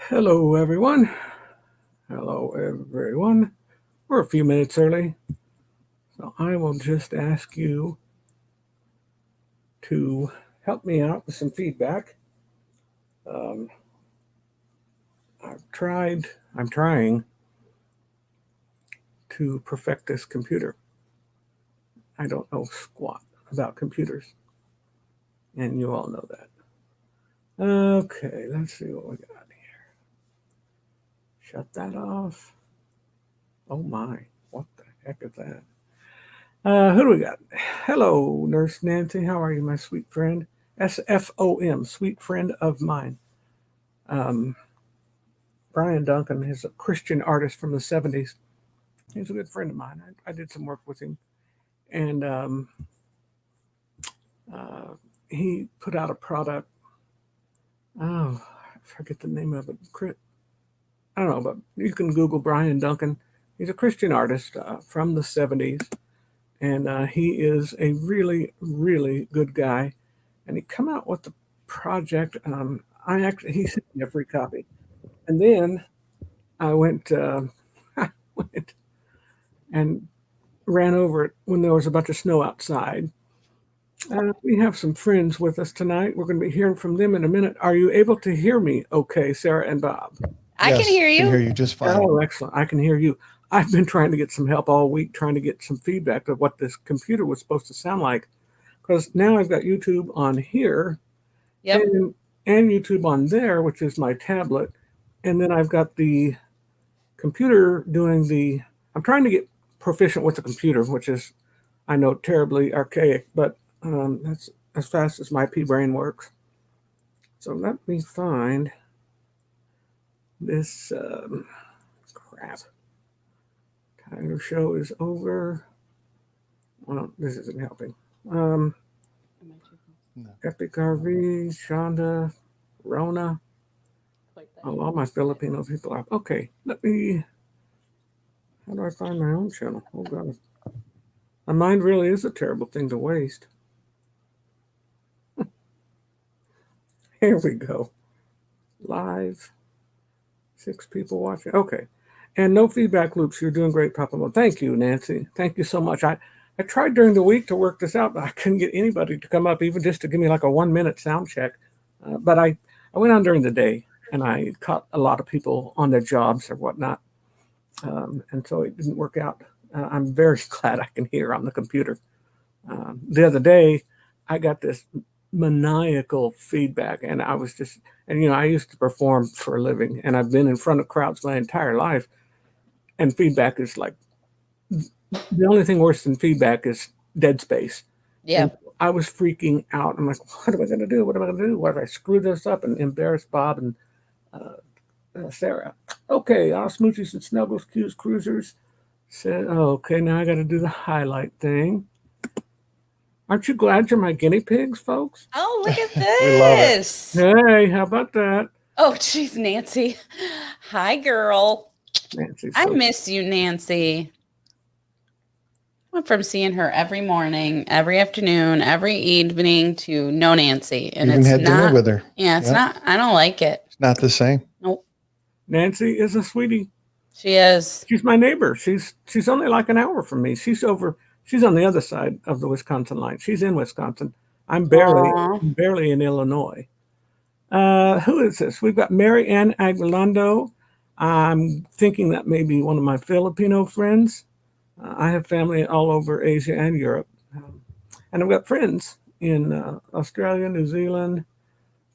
Hello, everyone. Hello, everyone. We're a few minutes early, so I will just ask you to help me out with some feedback. Um, I'm trying to perfect this computer. I don't know squat about computers, and you all know that. Okay, let's see what we got here. Shut that off. Oh my, what the heck is that? Who do we got? Hello, Nurse Nancy. How are you, my sweet friend? SFOM, sweet friend of mine. Um, Brian Duncan is a Christian artist from the 70s. He's a good friend of mine. I did some work with him. And uh, he put out a product. Oh, I forget the name of it. I don't know, but you can Google Brian Duncan. He's a Christian artist from the 70s. And he is a really, really good guy. And he come out with the project. He sent me a free copy. And then I went, I went and ran over it when there was a bunch of snow outside. We have some friends with us tonight. We're going to be hearing from them in a minute. Are you able to hear me okay, Sarah and Bob? I can hear you. I can hear you just fine. Oh, excellent. I can hear you. I've been trying to get some help all week, trying to get some feedback of what this computer was supposed to sound like. Because now I've got YouTube on here Yep. and YouTube on there, which is my tablet. And then I've got the computer doing I'm trying to get proficient with the computer, which is, I know, terribly archaic, but that's as fast as my pea brain works. So let me find this crap. Tyler show is over. Well, this isn't helping. No. Epic RV, Shonda, Rona. Oh, all my Filipino people are. Okay, let me. How do I find my own channel? Oh, God. My mind really is a terrible thing to waste. Here we go. Live. 6 people watching. Okay. And no feedback loops. You're doing great, Papa Mo. Thank you, Nancy. Thank you so much. I tried during the week to work this out, but I couldn't get anybody to come up, even just to give me like a 1-minute sound check. But I went on during the day, and I caught a lot of people on their jobs or whatnot. And so it didn't work out. I'm very glad I can hear on the computer. The other day, I got this maniacal feedback, and I was just, and I used to perform for a living, and I've been in front of crowds my entire life, and feedback is like the only thing worse than feedback is dead space. Yeah. And I was freaking out. I'm like, what am I going to do? What am I going to do? What if I screw this up and embarrass Bob and Sarah? Okay, all smoochies and snuggles, Cuse Cruisers. Said, okay, now I got to do the highlight thing. Aren't you glad you're my guinea pigs, folks? Oh, look at We love it. this. Hey, how about that? Oh, geez, Nancy. Hi, girl. Nancy, I so miss you, Nancy. Went from seeing her every morning, every afternoon, every evening to no Nancy. And Even it's had dinner not, with her. yeah, it's Yep. not, I don't like it. It's not the same. Nope. Nancy is a sweetie. She is. She's my neighbor. She's only like an hour from me. She's on the other side of the Wisconsin line. She's in Wisconsin. I'm Aw. barely in Illinois. Who is this? We've got Mary Ann Aguilando. I'm thinking that may be one of my Filipino friends. I have family all over Asia and Europe. And I've got friends in Australia, New Zealand,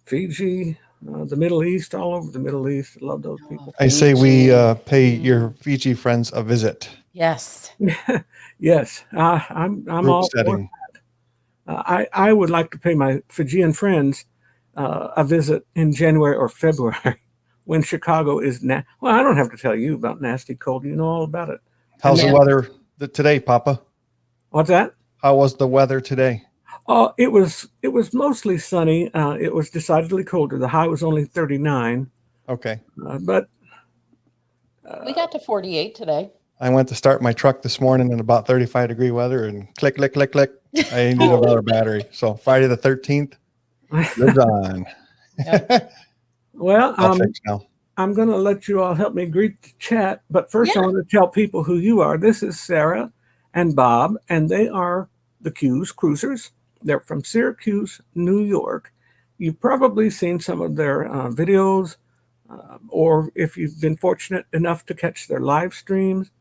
Fiji, the Middle East, all over the Middle East. I love those people. I say we Fiji. pay your Fiji friends a visit. Yes. Yes, I'm Group all for setting. I would like to pay my Fijian friends a visit in January or February when Chicago is well, I don't have to tell you about nasty cold. You know all about it. How's Yeah. the weather today, Papa? What's that? How was the weather today? Oh, it was mostly sunny. It was decidedly colder. The high was only 39, Okay. but We got to 48 today. I went to start my truck this morning in about 35-degree weather and click, click, click, click. I need another battery. So Friday the 13th lives on. Yep. well, I'll fix now. I'm going to let you all help me greet the chat. But first, I Yeah. want to tell people who you are. This is Sarah and Bob, and they are the Cuse Cruisers. They're from Syracuse, New York. You've probably seen some of their videos, or if you've been fortunate enough to catch their live streams.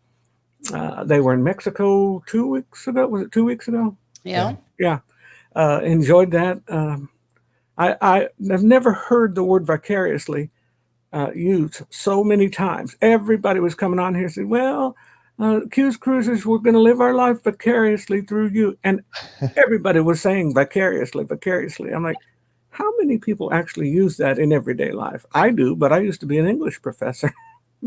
They were in Mexico 2 weeks ago. Was it 2 weeks ago? Yeah. Yeah. Enjoyed that. I've never heard the word vicariously used so many times. Everybody was coming on here and saying, well, Cuse Cruisers, we're going to live our life vicariously through you. And everybody was saying vicariously, vicariously. I'm like, how many people actually use that in everyday life? I do, but I used to be an English professor.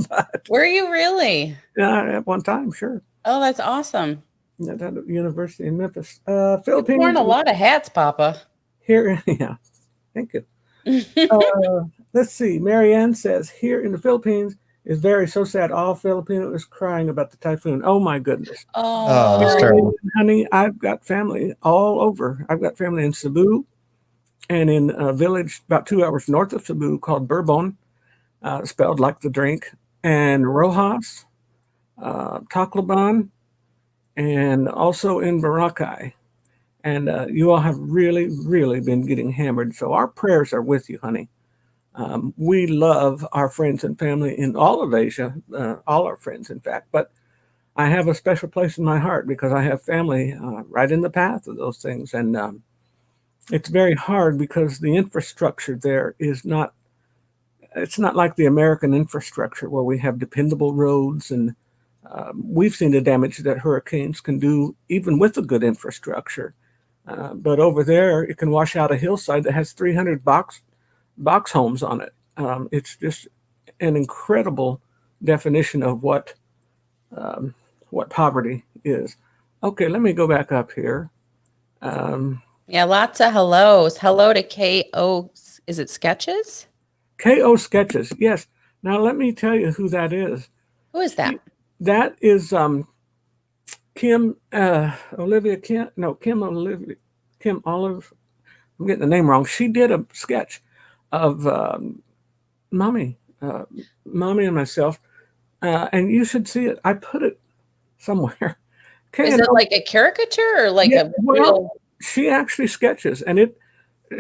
But Were you really? at one time, sure. Oh, that's awesome. At the University in Memphis. You've Philippines. worn a lot of hats, Papa. Here, yeah, thank you. Let's see. Marianne says, here in the Philippines is very so sad. All Filipinos crying about the typhoon. Oh my goodness. Oh, that's Oh, terrible. Honey, I've got family all over. I've got family in Cebu and in a village about 2 hours north of Cebu called Bourbon, spelled like the drink, and Rojas, Tacloban, and also in Boracay. And you all have really, really been getting hammered. So our prayers are with you, honey. We love our friends and family in all of Asia, all our friends, in fact. But I have a special place in my heart because I have family right in the path of those things. And it's very hard because the infrastructure there is not, it's not like the American infrastructure where we have dependable roads. And we've seen the damage that hurricanes can do even with a good infrastructure. But over there, it can wash out a hillside that has 300 box homes on it. It's just an incredible definition of what poverty is. Okay, let me go back up here. yeah, lots of hellos. Hello to KO. Is it Sketches? KO Sketches, yes. Now let me tell you who that is. Who is that? That is Kim Olivia Kim. No, Kim Olivia Kim Olive. I'm getting the name wrong. She did a sketch of mommy and myself, and you should see it. I put it somewhere. Is it like a caricature or like Yeah, a well, real? she actually sketches, and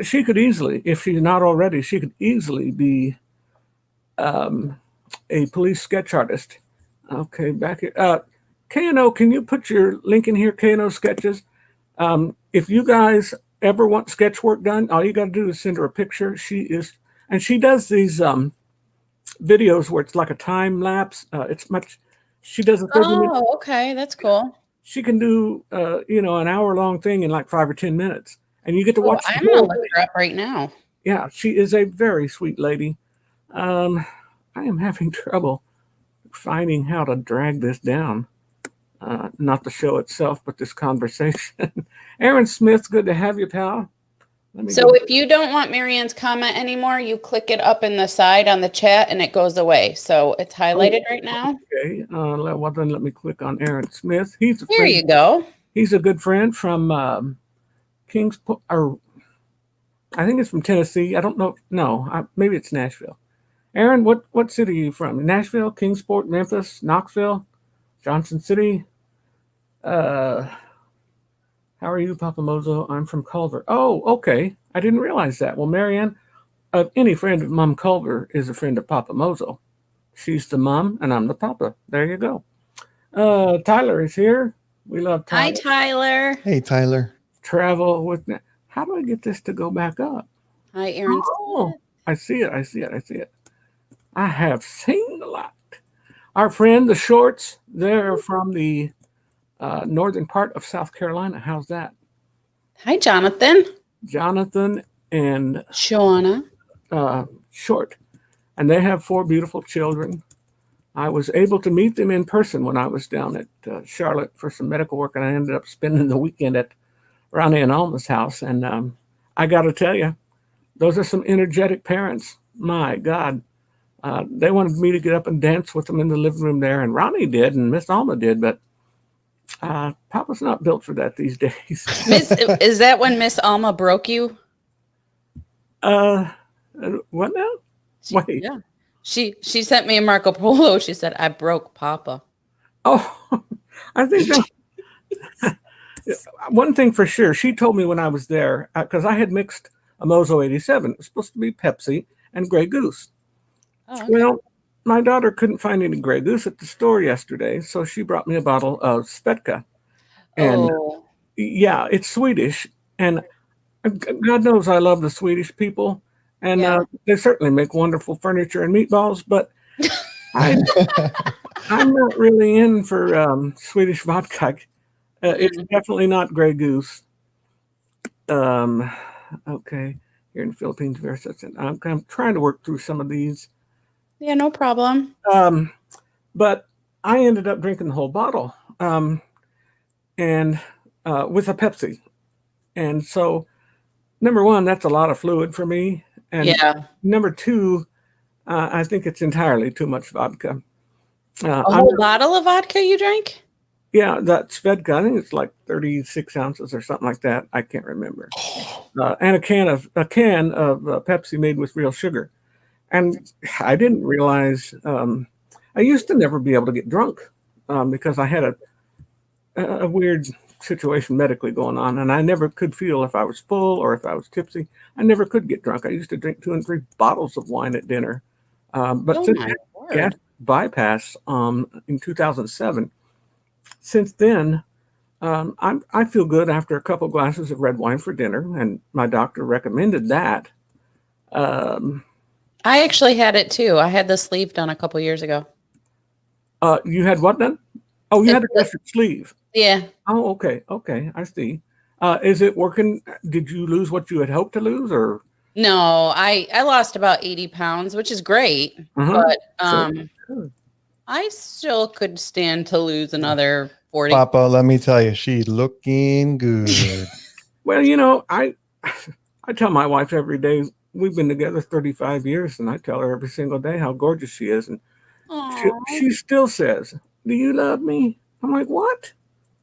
she could easily, if she's not already, she could easily be a police sketch artist. Okay, back here. K&O, can you put your link in here? K&O Sketches. If you guys ever want sketch work done, all you got to do is send her a picture. She does these videos where it's like a time lapse. She does a 30-minute. Oh, okay, that's cool. She can do, an hour-long thing in like 5 or 10 minutes, and you get to Oh, watch. I'm gonna look her up right now. Yeah, she is a very sweet lady. I am having trouble finding how to drag this down. Not the show itself, but this conversation. Aaron Smith, good to have you, pal. So if you don't want Marianne's comment anymore, you click it up in the side on the chat and it goes away. So it's highlighted right now. Okay, well then let me click on Aaron Smith. He's a Here friend. you go. He's a good friend from Kingsport, or I think it's from Tennessee. I don't know. No, maybe it's Nashville. Aaron, what city are you from? Nashville, Kingsport, Memphis, Knoxville, Johnson City. How are you, Papa Mozo? I'm from Culver. Oh, okay. I didn't realize that. Well, Marianne, any friend of Mom Culver is a friend of Papa Mozo. She's the mom, and I'm the papa. There you go. Tyler is here. We love Tyler. Hi, Tyler. Hey, Tyler. Travel with me. How do I get this to go back up? Hi, Aaron. Oh, I see it. I have seen a lot. Our friend, the Shorts, they're from the northern part of South Carolina. How's that? Hi, Jonathan. Jonathan and Shauna. Short. And they have 4 beautiful children. I was able to meet them in person when I was down at Charlotte for some medical work, and I ended up spending the weekend at Ronnie and Alma's house. And I got to tell you, those are some energetic parents. My God. They wanted me to get up and dance with them in the living room there, and Ronnie did, and Miss Alma did, but Papa's not built for that these days. Is that when Miss Alma broke you? What now? Wait. Yeah. She sent me a Marco Polo. She said, I broke Papa. Oh, I think that one thing for sure, she told me when I was there, because I had mixed a Mozo 87. It was supposed to be Pepsi and Grey Goose. Oh, okay. Well, my daughter couldn't find any Grey Goose at the store yesterday, so she brought me a bottle of Svedka. And Oh, yeah, it's Swedish. And God knows I love the Swedish people. And yeah. they certainly make wonderful furniture and meatballs, but I, I'm not really in for Swedish vodka. It's definitely not Grey Goose. Um, okay, here in the Philippines, I'm trying to work through some of these. Yeah, no problem. But I ended up drinking the whole bottle, and with a Pepsi. And so, number one, that's a lot of fluid for me. And Yeah. number two, I think it's entirely too much vodka. A I'm whole bottle of vodka you drank? Yeah, that Svedka, I think it's like 36 ounces or something like that. I can't remember. And a can of Pepsi made with real sugar. And I didn't realize I used to never be able to get drunk because I had a weird situation medically going on, and I never could feel if I was full or if I was tipsy. I never could get drunk. I used to drink 2 and 3 bottles of wine at dinner. But Oh since my I had word. gas bypass in 2007, since then, I feel good after a couple glasses of red wine for dinner, and my doctor recommended that. Um, I actually had it too. I had the sleeve done a couple years ago. you had what done? Oh, you It's had a gastric sleeve. Yeah. Oh, okay, okay, I see. Is it working? Did you lose what you had hoped to lose, or? No, I lost about 80 pounds, which is great. Uh-huh. But Sure. I still could stand to lose another 40. Papa, let me tell you, she's looking good. Well, I tell my wife every day. We've been together 35 years, and I tell her every single day how gorgeous she is, and she, Aw. she still says, "Do you love me?" I'm like, "What?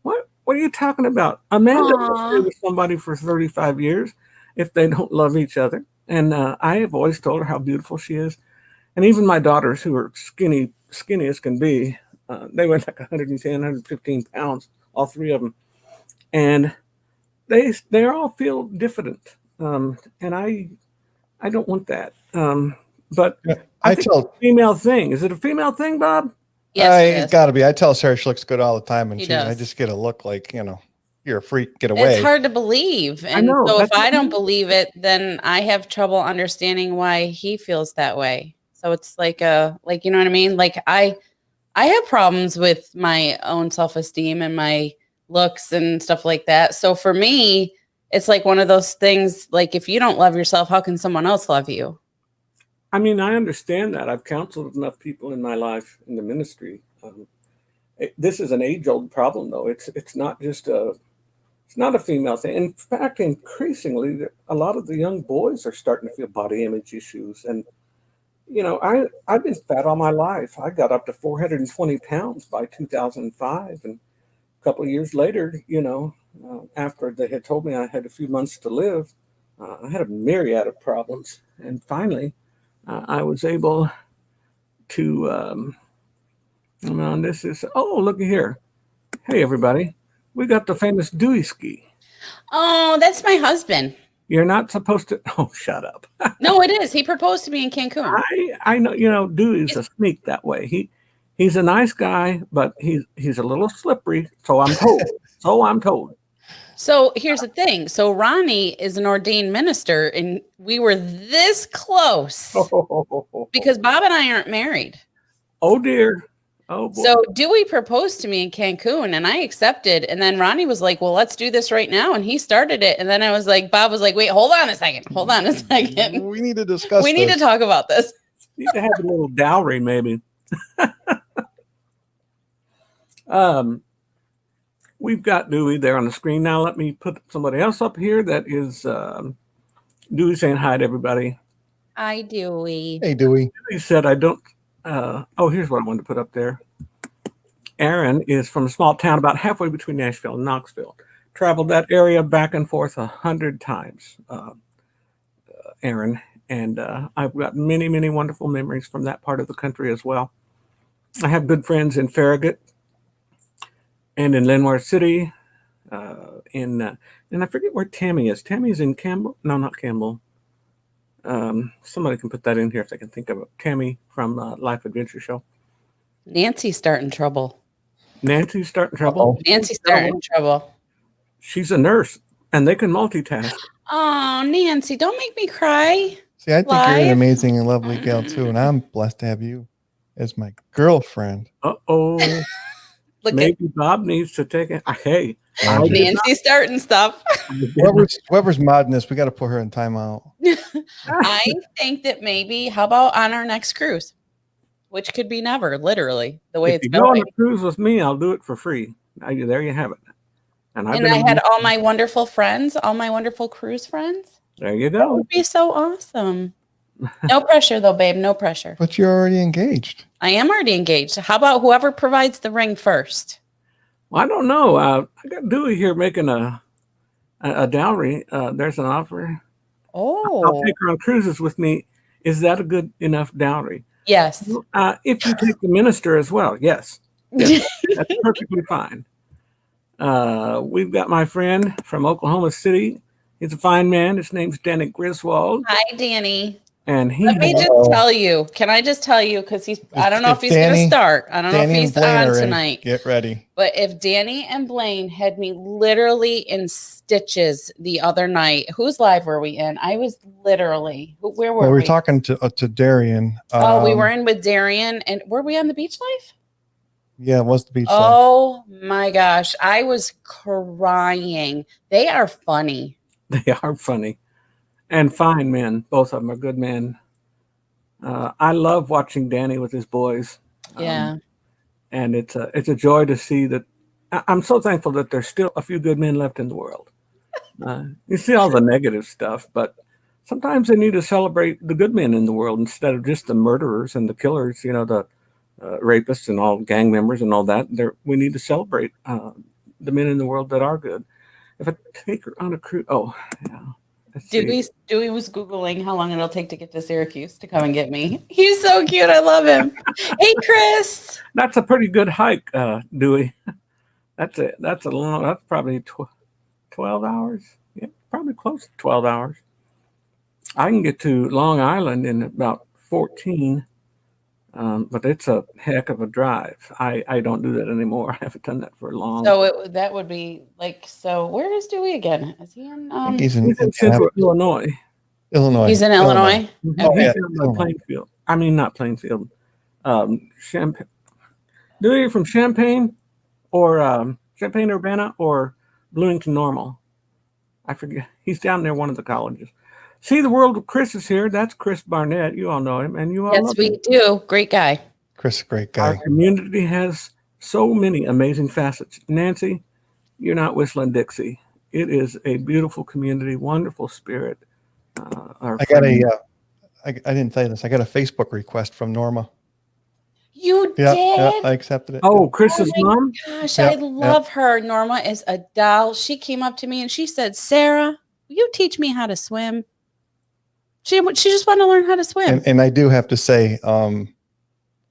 What are you talking about?" A man doesn't stay Aw. with somebody for 35 years if they don't love each other. And I have always told her how beautiful she is. And even my daughters, who are skinny as can be, they went like 110, 115 pounds, all three of them. And they all feel diffident. And I don't want that. But I I think tell it's a female thing. Is it a female thing, Bob? Yes, it it's is. gotta be. I tell Sarah she looks good all the time, and He I does. just get a look like, you're a freak, get It's away. hard to believe. I And know. so if That's what I I don't mean. believe it, then I have trouble understanding why he feels that way. So it's like you know what I mean? Like I have problems with my own self-esteem and my looks and stuff like that. So for me, it's like one of those things like if you don't love yourself, how can someone else love you? I mean, I understand that. I've counseled enough people in my life in the ministry. This is an age-old problem, though. It's not just it's not a female thing. In fact, increasingly, a lot of the young boys are starting to feel body image issues. And I've been fat all my life. I got up to 420 pounds by 2005, and a couple of years later, after they had told me I had a few months to live, I had a myriad of problems, and finally, I was able to. This is looky here. Hey, everybody, we got the famous Dewey ski. Oh, that's my husband. You're not supposed to. Oh, shut up. No, it is. He proposed to me in Cancun. I know. Dewey's a sneak that way. He's a nice guy, but he's a little slippery. So I'm told. So here's the thing. So Ronnie is an ordained minister, and we were this close because Bob and I aren't married. Oh dear. Oh boy. So Dewey proposed to me in Cancun, and I accepted. And then Ronnie was like, "Well, let's do this right now," and he started it. And then I was like, Bob was like, "Wait, hold on a second. Hold on a second. We need to discuss We need to talk about this." Need to have a little dowry, maybe. We've got Dewey there on the screen now. Let me put somebody else up here. That is Dewey saying hi to everybody. Hi, Dewey. Hey, Dewey. Dewey said, "I don't." Here's what I wanted to put up there. Aaron is from a small town about halfway between Nashville and Knoxville. Traveled that area back and forth 100 times. Aaron, and I've got many, many wonderful memories from that part of the country as well. I have good friends in Farragut and in Lenoir City, and I forget where Tammy is. Tammy's in Campbell. No, not Campbell. Somebody can put that in here if they can think of it. Tammy from Life Adventure Show. Nancy's starting trouble. Nancy's starting trouble. Uh-oh. Nancy's starting trouble. She's a nurse, and they can multitask. Oh, Nancy, don't make me cry. See, I think you're an Live. amazing and lovely gal too, and I'm blessed to have you as my girlfriend. Uh-oh. Look Maybe Bob needs to take it. Hey, at Nancy starting stuff. Whoever's modding this, we got to put her in timeout. I think that maybe, how about on our next cruise? Which could be never, literally, the way If it's you go on going. a cruise with me, I'll do it for free. There you have it. And And I had all my wonderful friends, all my wonderful cruise friends. There you That go. would be so awesome. No pressure, though, babe. No pressure. But you're already engaged. I am already engaged. How about whoever provides the ring first? Well, I don't know. I got Dewey here making a dowry. There's an offer. I'll Oh, take her on cruises with me. Is that a good enough dowry? yes. If you take the minister as well, yes. Yes, that's perfectly fine. We've got my friend from Oklahoma City. He's a fine man. His name's Danny Griswold. Hi, Danny. And he Let me has- just tell you. Can I just tell you? Because I don't know if he's going to Danny- start. I don't know if Danny he's and Blaine on are in. tonight. Get ready. But if Danny and Blaine had me literally in stitches the other night, whose live were we in? I was literally, where were Well, we? we're talking to Darian. Oh, we were in with Darian. And were we on the beach life? Yeah, it was the beach. life. Oh my gosh. I was crying. They are funny. They are funny and fine men. Both of them are good men. I love watching Danny with his boys. Yeah. And it's a joy to see that. I'm so thankful that there's still a few good men left in the world. You see all the negative stuff, but sometimes they need to celebrate the good men in the world instead of just the murderers and the killers, the rapists and all gang members and all that. We need to celebrate the men in the world that are good. If I take her on a cruise, yeah. Dewey was Googling how long it'll take to get to Syracuse to come and get me. He's so cute. I love him. Hey, Chris. That's a pretty good hike, Dewey. That's probably 12 hours. Yeah, probably close to 12 hours. I can get to Long Island in about 14, but it's a heck of a drive. I don't do that anymore. I haven't done that for a long. So that would be like, so where is Dewey again? Is he in? I think he's He's in Central Illinois. Illinois. He's in Illinois. Oh, yeah, he's in Plainfield. I mean, not Plainfield. Champaign. Dewey from Champaign or Champaign Urbana or Bloomington Normal. I forget. He's down there, one of the colleges. See the world of Chris is here. That's Chris Barnett. You all know him, and you all Yes, love we him. do. Great guy. Chris, great Our guy. community has so many amazing facets. Nancy, you're not whistling Dixie. It is a beautiful community, wonderful spirit. I got I didn't say this. I got a Facebook request from Norma. You Yeah, did? yeah, I accepted it. Oh, Chris's Oh my mom? Gosh, Yep, I love her. Norma is a doll. She came up to me and she said, Sarah, will you teach me how to swim? She just wanted to learn how to swim. And I do have to say,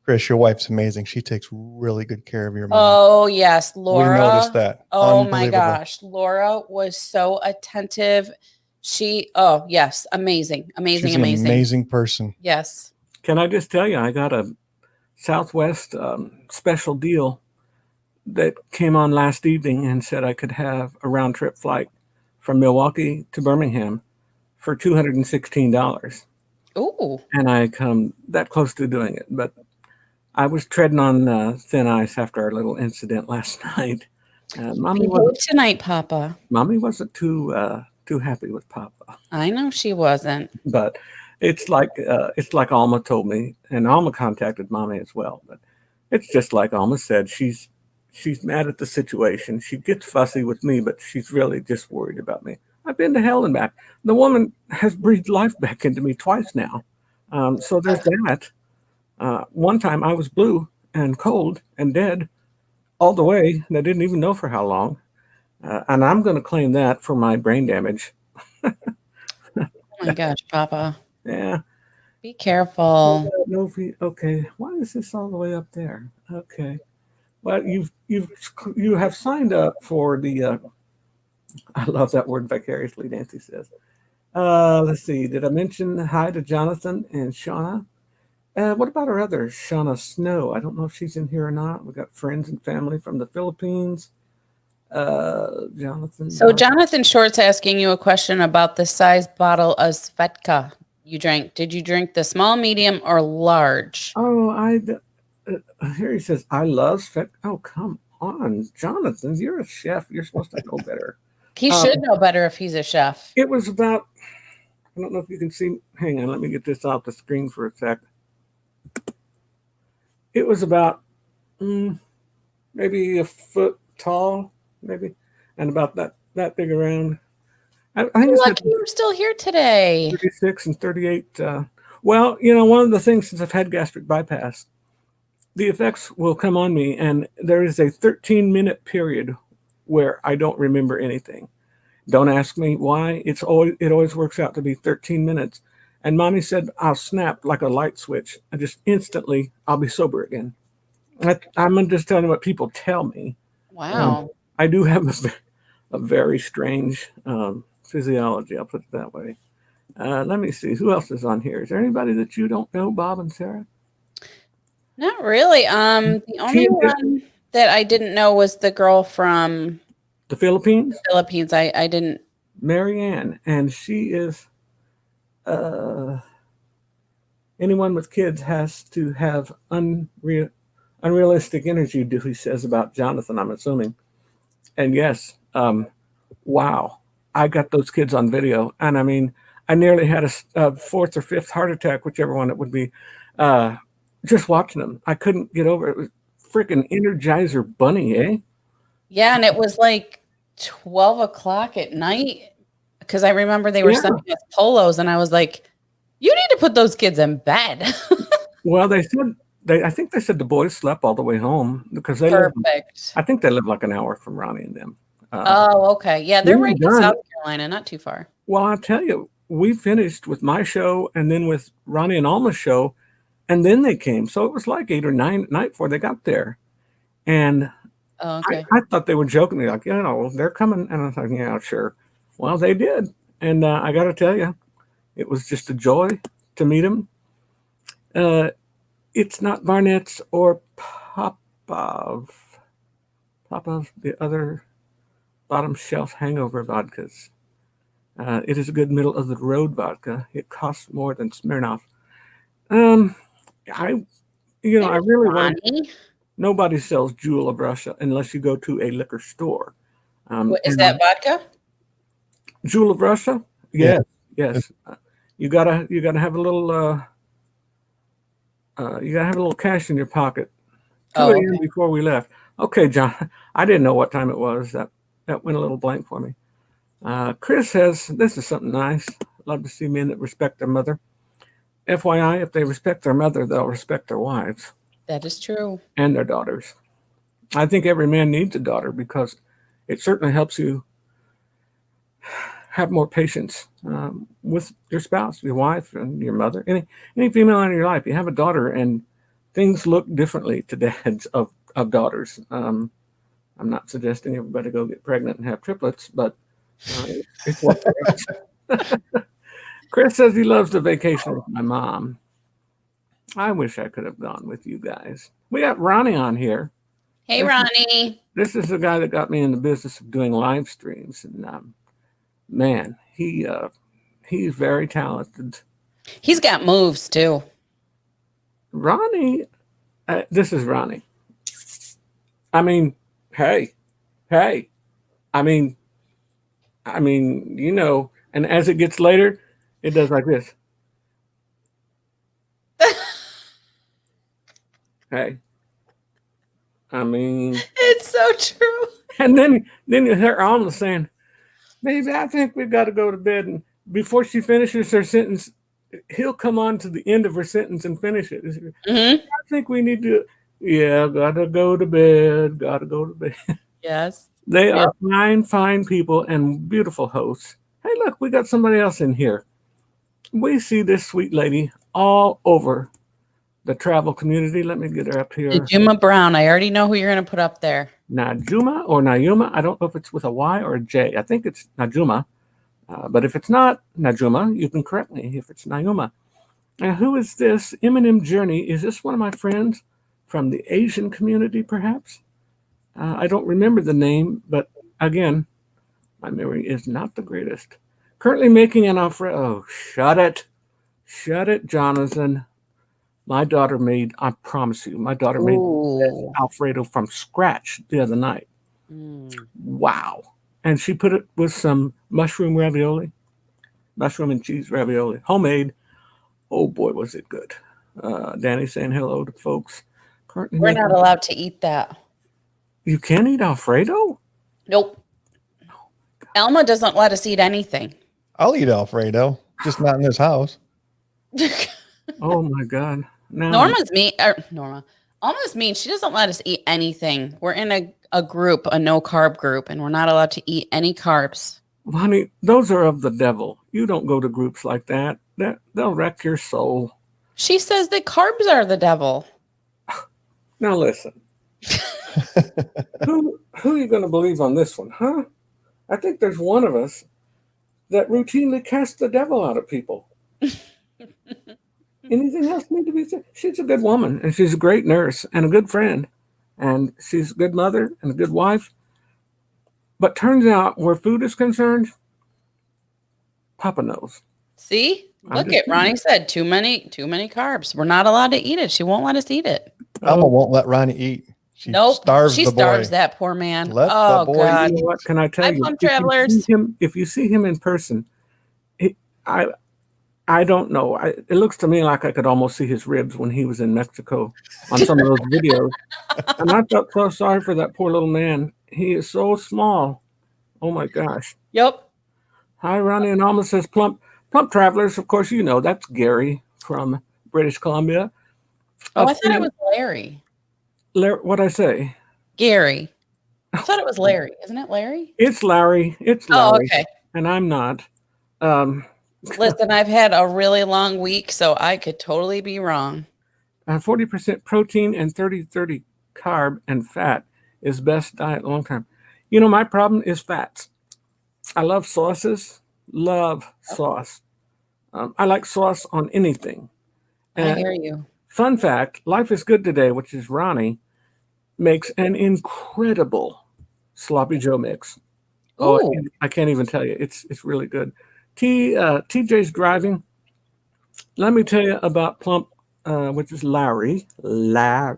Chris, your wife's amazing. She takes really good care of your mom. Oh, yes. Laura. We noticed that. Oh my Unbelievable. gosh. Laura was so attentive. Yes. Amazing. Amazing. She's an Amazing. amazing person. Yes. Can I just tell you, I got a Southwest special deal that came on last evening and said I could have a round trip flight from Milwaukee to Birmingham for $216. Ooh. And I come that close to doing it, but I was treading on thin ice after our little incident last night. Mommy Behave tonight, Papa. wasn't too happy with Papa, I know she wasn't. but it's like Alma told me, and Alma contacted Mommy as well. But it's just like Alma said, she's mad at the situation. She gets fussy with me, but she's really just worried about me. I've been to hell and back. The woman has breathed life back into me twice now. So there's that. One time I was blue and cold and dead all the way, and I didn't even know for how long. And I'm going to claim that for my brain damage. Oh my gosh, Papa. Yeah. Be careful. No fee. Okay. Why is this all the way up there? Okay. Well, you have signed up for the. I love that word vicariously. Nancy says. Let's see. Did I mention hi to Jonathan and Shauna? What about our other Shauna Snow? I don't know if she's in here or not. We got friends and family from the Philippines. Jonathan. So Jonathan Short's asking you a question about the size bottle of Svedka you drank. Did you drink the small, medium, or large? Oh, here he says, I love Svet. Oh, come on, Jonathan. You're a chef. You're supposed to know better. He should know better if he's a chef. It was about, I don't know if you can see. Hang on, let me get this off the screen for a sec. It was about maybe a foot tall, maybe, and about that big around. I think it's Lucky you're still here today. 36 and 38. Well, you know, one of the things since I've had gastric bypass, the effects will come on me, and there is a 13-minute period where I don't remember anything. Don't ask me why. It always works out to be 13 minutes. And mommy said I'll snap like a light switch. I just instantly I'll be sober again. I'm just telling you what people tell me. Wow. I do have a very strange physiology. I'll put it that way. Let me see who else is on here. Is there anybody that you don't know, Bob and Sarah? Not really. The only one that I didn't know was the girl from the Philippines. I didn't. Marianne, and she is. Anyone with kids has to have unrealistic energy. He says about Jonathan. I'm assuming, and yes, wow, I got those kids on video, and I mean, I nearly had a fourth or fifth heart attack, whichever one it would be. Just watching them, I couldn't get over it. It was freaking Energizer Bunny, eh? Yeah, and it was like 12 o'clock at night because I remember they were sending us polos, and I was like, "You need to put those kids in bed." Well, I think they said the boys slept all the way home because they live. I think they live like an hour from Ronnie and them. Oh, okay, yeah, they're right in South Carolina, not too far. Well, I'll tell you, we finished with my show and then with Ronnie and Alma's show. And then they came. So it was like 8 or 9 at night before they got there. And I thought they were joking me, like, you know, they're coming. And I was like, yeah, sure. Well, they did. And I got to tell you, it was just a joy to meet them. It's not Barnett's or Popov, the other bottom shelf hangover vodkas. It is a good middle of the road vodka. It costs more than Smirnoff. I really want. Nobody sells Jewel of Russia unless you go to a liquor store. Is that vodka? Jewel of Russia? Yes, yes. You gotta have a little. You gotta have a little cash in your pocket. 2 a.m. before we left. Okay, John. I didn't know what time it was. That went a little blank for me. Chris says this is something nice. Love to see men that respect their mother. FYI, if they respect their mother, they'll respect their wives. That is true. And their daughters. I think every man needs a daughter because it certainly helps you have more patience with your spouse, your wife, and your mother. Any female in your life, you have a daughter, and things look differently to dads of daughters. I'm not suggesting everybody go get pregnant and have triplets, but it's what Chris says he loves the vacation with my mom. I wish I could have gone with you guys. We got Ronnie on here. Hey, Ronnie. This is the guy that got me in the business of doing live streams. And man, he's very talented. He's got moves too. Ronnie, this is Ronnie. I mean, hey. I mean, you know, and as it gets later, it does like this. Hey. I mean, it's so true. And then you hear Alma saying, "Baby, I think we've got to go to bed." And before she finishes her sentence, he'll come on to the end of her sentence and finish it. I think we need to. Yeah, gotta go to bed. Gotta go to bed. Yes. They are fine people and beautiful hosts. Hey, look, we got somebody else in here. We see this sweet lady all over the travel community. Let me get her up here. Najuma Brown. I already know who you're going to put up there. Najuma or Nayuma. I don't know if it's with a Y or a J. I think it's Najuma. But if it's not Najuma, you can correct me if it's Nayuma. Who is this? M&M Journey. Is this one of my friends from the Asian community, perhaps? I don't remember the name, but again, my memory is not the greatest. Currently making an Alfredo. Oh, shut it. Shut it, Jonathan. My daughter made, I promise you, my daughter made Alfredo from scratch the other night. Wow. And she put it with some mushroom ravioli, mushroom and cheese ravioli, homemade. Oh boy, was it good. Danny saying hello to folks. Currently We're not allowed to eat that. You can't eat Alfredo? Nope. Elma doesn't let us eat anything. I'll eat Alfredo, just not in this house. Oh my God. Now, Norma's mean. Alma's mean. She doesn't let us eat anything. We're in a group, a no carb group, and we're not allowed to eat any carbs. honey, those are of the devil. You don't go to groups like that. They'll wreck your soul. She says that carbs are the devil. Now listen. Who are you going to believe on this one, huh? I think there's one of us that routinely casts the devil out of people. Anything else need to be said? She's a good woman, and she's a great nurse and a good friend, and she's a good mother and a good wife. But turns out, where food is concerned, Papa knows. See? Look at Ronnie said too many carbs. We're not allowed to eat it. She won't let us eat it. Alma won't let Ronnie eat. She starves she the starves boy. that poor man. Let oh the boy God! eat. You know what can I tell you? Travelers. If you see him in person, I don't know. It looks to me like I could almost see his ribs when he was in Mexico on some of those videos, and I felt so sorry for that poor little man. He is so small. Oh my gosh. Yep. Hi, Ronnie and Alma says plump travelers. Of course, you know that's Gary from British Columbia. Oh, I thought it was Larry. What'd I say? Gary. I thought it was Larry. Isn't it Larry? It's Larry. Oh, okay. And I'm not. Listen, I've had a really long week, so I could totally be wrong. 40% protein and 30 carb and fat is best diet long term. You know, my problem is fats. I love sauces. Love sauce. I like sauce on anything. I hear you. Fun fact, Life is Good Today, which is Ronnie, makes an incredible sloppy Joe mix. Ooh. Oh, I can't even tell you. It's really good. TJ's driving. Let me tell you about Plump, which is Larry, not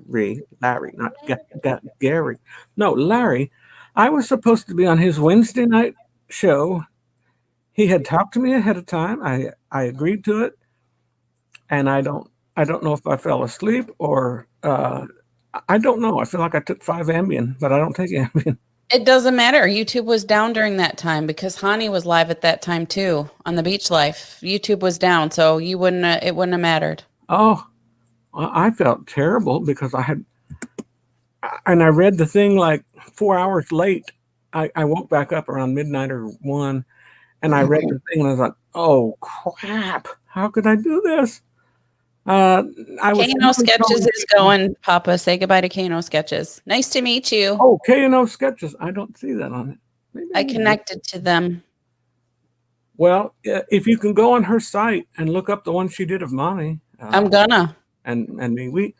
Gary. No, Larry. I was supposed to be on his Wednesday night show. He had talked to me ahead of time. I agreed to it, and I don't know if I fell asleep or I don't know. I feel like I took 5 Ambien, but I don't take Ambien. It doesn't matter. YouTube was down during that time because Hani was live at that time too on the Beach Life. YouTube was down, so it wouldn't have mattered. Oh, I felt terrible because I read the thing like 4 hours late. I woke back up around midnight or 1, and I read the thing and I was like, oh crap, how could I do this? Kano Sketches is going, Papa. Say goodbye to Kano Sketches. Nice to meet you. Oh, Kano Sketches. I don't see that on it. Maybe I connected to them. Well, if you can go on her site and look up the one she did of Mommy. I'm gonna. And me,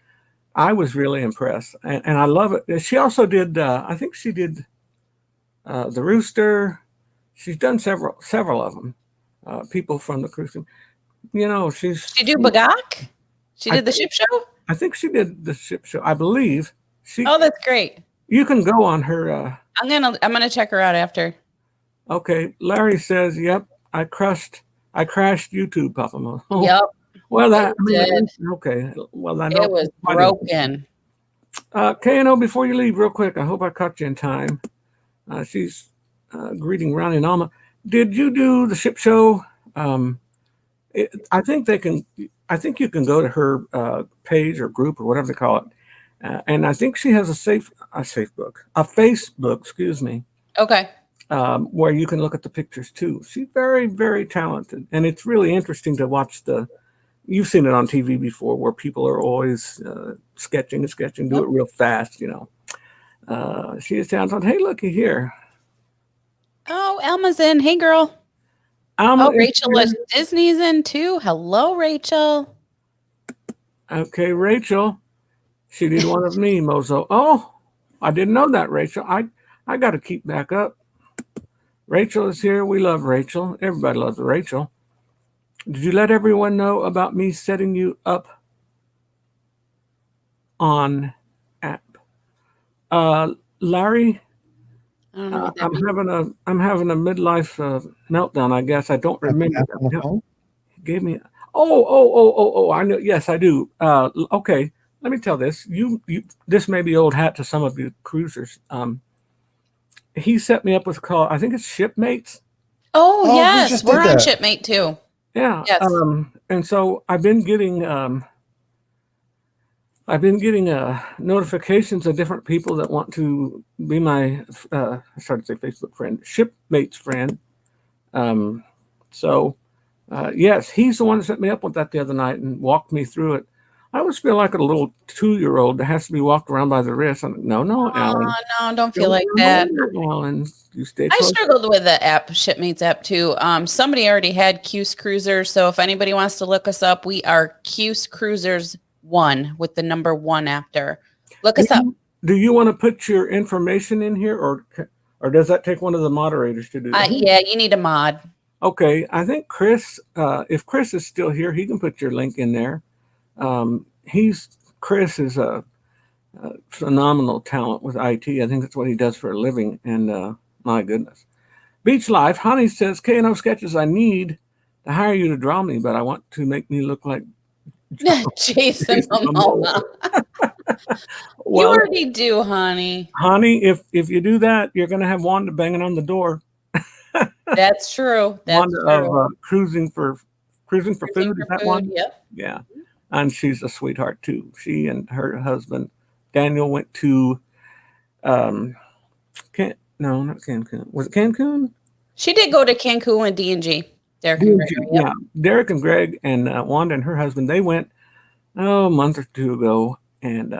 I was really impressed. And I love it. She also did, I think she did The Rooster. She's done several of them. People from the cruise. You know, she do Bagak? She did the ship show? I think she did the ship show. I believe. Oh, that's great. You can go on her. I'm gonna check her out after. Okay. Larry says, yep, I crashed YouTube, Papa Mo. Oh. Yep. Well, did. Okay. Well, I It know was broken. K&O, before you leave, real quick, I hope I caught you in time. She's greeting Ronnie and Alma. Did you do the ship show? I think you can go to her page or group or whatever they call it, and I think she has a Facebook, excuse me. Okay. where you can look at the pictures too. She's very, very talented, and it's really interesting to watch the. You've seen it on TV before, where people are always sketching and sketching, do Yep. it real fast. She is talented. Hey, looky here. Oh, Elma's in. Hey, girl. Alma Oh, is Rachel here. is Disney's in too. Hello, Rachel. Okay, Rachel. She did one of me, Mozo. Oh, I didn't know that, Rachel. I got to keep back up. Rachel is here. We love Rachel. Everybody loves Rachel. Did you let everyone know about me setting you up on app? Larry, I don't know what that means. I'm having a midlife meltdown. I guess I don't remember. App on the That. phone? He gave me. Oh! I know. Yes, I do. Okay. Let me tell this. This may be old hat to some of you cruisers. He set me up with a call. I think it's Shipmates. Oh, Oh, we yes. just We're did on that. Shipmate too. Yeah. Yes. And so I've been getting notifications of different people that want to be my I started to say Facebook friend, Shipmates friend. So yes, he's the one that set me up with that the other night and walked me through it. I always feel like a little 2-year-old that has to be walked around by the wrist. I'm like, no, Alan. Oh, no, don't feel like that. Alan, you stay I close. struggled with the app, Shipmates app too. Somebody already had Cuse Cruisers, so if anybody wants to look us up, we are Cuse Cruisers 1 with the number 1 after. Look us up. Do you want to put your information in here, or does that take one of the moderators to do that? Yeah, you need a mod. Okay, I think Chris, if Chris is still here, he can put your link in there. Chris is a phenomenal talent with IT. I think that's what he does for a living. And my goodness, Beach Life. Honey says, K&O Sketches. I need to hire you to draw me, but I want to make me look like Jason Momoa. Well, You already do, honey. honey, if you do that, you're gonna have Wanda banging on the door. That's true. That's Wanda true. of cruising for food. Is that one? Yep. Yeah, and she's a sweetheart too. She and her husband Daniel went to not Cancun. Was it Cancun? She did go to Cancun with D&G. Derek and Greg. Yep. Yeah, Derek and Greg and Wanda and her husband, they went a month or two ago, and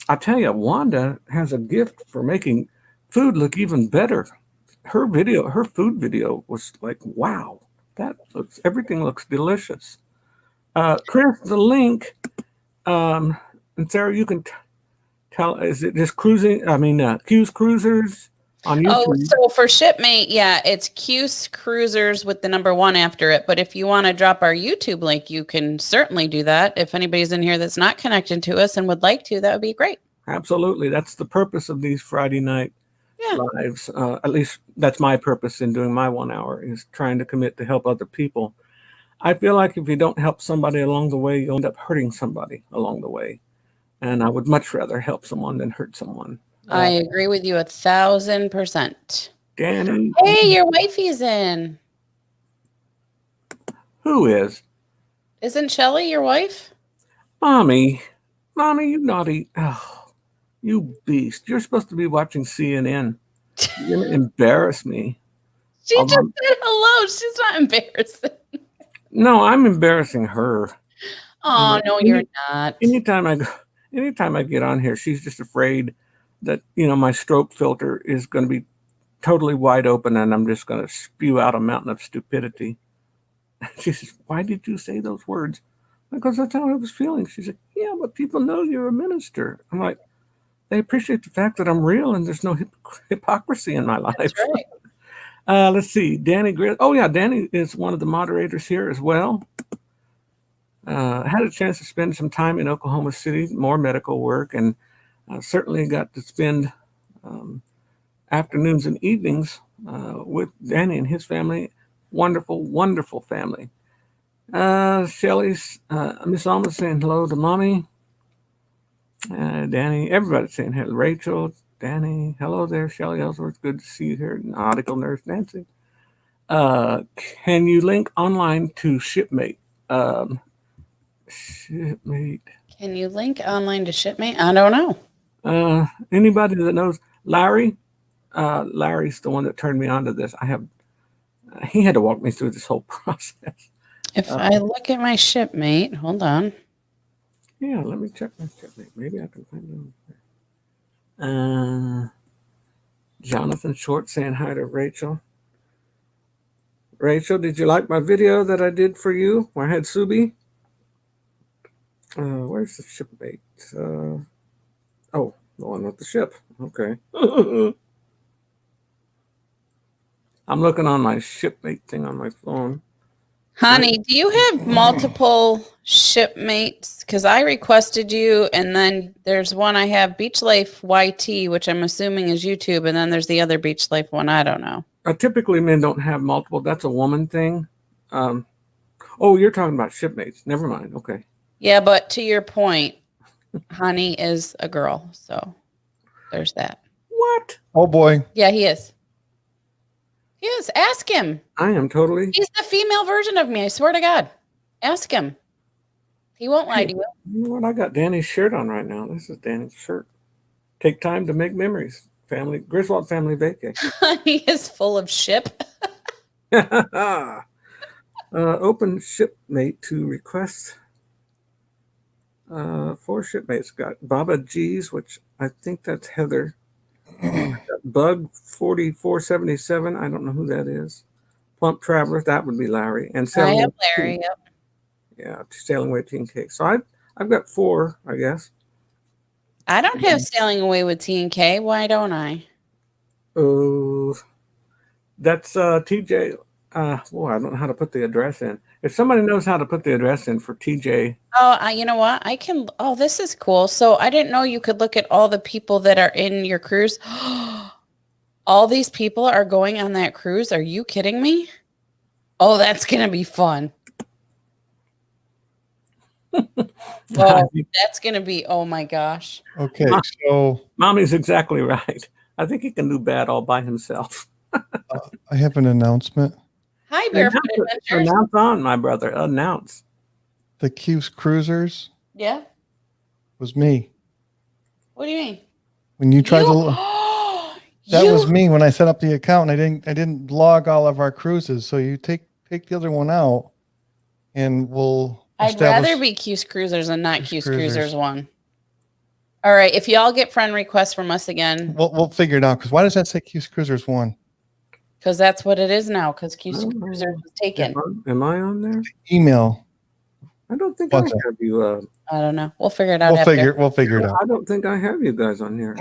I tell you, Wanda has a gift for making food look even better. Her food video was like, wow, everything looks delicious. Chris, the link, and Sarah, you can tell, is it just Cuse Cruisers on YouTube? Oh, so for Shipmate, yeah, it's Cuse Cruisers with the number 1 after it. But if you want to drop our YouTube link, you can certainly do that. If anybody's in here that's not connected to us and would like to, that would be great. Absolutely. That's the purpose of these Friday night lives. At least that's my purpose in doing my 1 hour, is trying to commit to help other people. I feel like if you don't help somebody along the way, you'll end up hurting somebody along the way. And I would much rather help someone than hurt someone. I agree with you 1,000%. Danny. Hey, your wifey's in. Who is? Isn't Shelly your wife? Mommy, you naughty. Oh, you beast. You're supposed to be watching CNN. You're going to embarrass me. She just said hello. She's not embarrassed. No, I'm embarrassing her. Oh, no, you're not. Anytime I get on here, she's just afraid that, my stroke filter is going to be totally wide open and I'm just going to spew out a mountain of stupidity. She says, why did you say those words? Because that's how I was feeling. She said, yeah, but people know you're a minister. I'm like, they appreciate the fact that I'm real and there's no hypocrisy in my life. That's right. Let's see. Danny Grizz. Oh, yeah. Danny is one of the moderators here as well. Had a chance to spend some time in Oklahoma City, more medical work, and certainly got to spend afternoons and evenings with Danny and his family. Wonderful, wonderful family. Shelly's, Miss Alma saying hello to Mommy. Danny, everybody's saying hello. Rachel, Danny, hello there. Shelly Ellsworth, good to see you here. Nautical Nurse Nancy. Can you link online to Shipmate? Shipmate. Can you link online to Shipmate? I don't know. Anybody that knows Larry, Larry's the one that turned me on to this. He had to walk me through this whole process. If I look at my shipmate, hold on. Yeah, let me check my shipmate. Maybe I can find him. Jonathan Short saying hi to Rachel. Rachel, did you like my video that I did for you where I had Subi? Where's the shipmate? Oh, the one with the ship. Okay. I'm looking on my shipmate thing on my phone. Honey, do you have multiple shipmates? Because I requested you, and then there's one I have, Beach Life YT, which I'm assuming is YouTube, and then there's the other Beach Life one. I don't know. Typically, men don't have multiple. That's a woman thing. Oh, you're talking about shipmates. Never mind. Okay. Yeah, but to your point, Honey is a girl, so there's that. What? Oh boy. Yeah, he is. He is. Ask him. I am totally. He's the female version of me. I swear to God. Ask him. He won't lie to you. You know what? I got Danny's shirt on right now. This is Danny's shirt. Take time to make memories. Family Griswold family vacation. He is full of ship. Open shipmate to request. 4 shipmates. Got Baba G's, which I think that's Heather. Bug 4477. I don't know who that is. Plump Traveler. That would be Larry. And I have Larry. Yep. Yeah, Sailing Away Teen Cake. So I've got 4, I guess. I don't have Sailing Away with T and K. Why don't I? Oh, that's TJ. Well, I don't know how to put the address in. If somebody knows how to put the address in for TJ. Oh, you know what? I can. Oh, this is cool. So I didn't know you could look at all the people that are in your cruise. All these people are going on that cruise. Are you kidding me? Oh, that's going to be fun. Oh, that's going to be, oh my gosh. Okay, so Mommy's exactly right. I think he can do bad all by himself. I have an announcement. Hi, Barefoot Adventures. Announce on, my brother. Announce. The Cuse Cruisers Yeah. was me. What do you mean? When you tried that was me when I set up the account and I didn't log all of our cruises. So you take the other one out and I'd rather be Cuse Cruisers and not Cuse Cruisers 1. All right. If y'all get friend requests from us again. We'll figure it out. Because why does that say Cuse Cruisers 1? Because that's what it is now. Because Cuse Cruisers was taken. Am I on there? Email. I don't think I have you. I don't know. We'll figure it out. We'll figure it out. I don't think I have you guys on here.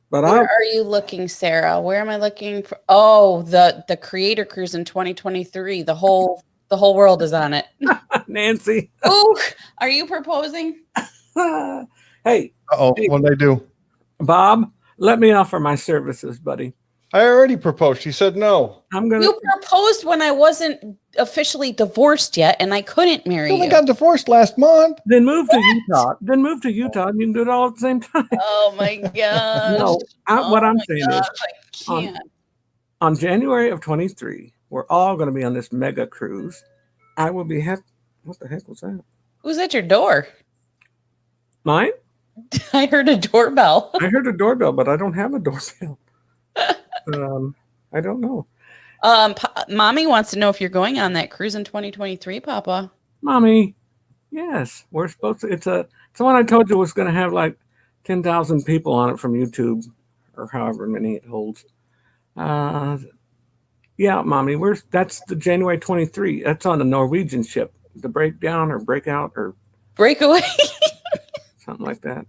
But where are you looking, Sarah? Where am I looking for? Oh, the Creator Cruise in 2023. The whole world is on it. Nancy. Ooh, are you proposing? Hey. Uh-oh, hey, what did I do? Bob, let me offer my services, buddy. I already proposed. She said no. You proposed when I wasn't officially divorced yet, and I couldn't marry you. I got divorced last month. Then move to Utah. Then move to Utah, and you can do it all at the same time. Oh my gosh. No, what I'm saying is, I can't. On January of 23, we're all going to be on this mega cruise. I will be what the heck was that? Who's at your door? Mine? I heard a doorbell. I heard a doorbell, but I don't have a doorbell. I don't know. Mommy wants to know if you're going on that cruise in 2023, Papa. Mommy, yes, we're supposed to. It's the one I told you was going to have like 10,000 people on it from YouTube, or however many it holds. Yeah, Mommy, that's the January 23. That's on the Norwegian ship. The breakdown or breakout or breakaway, something like that.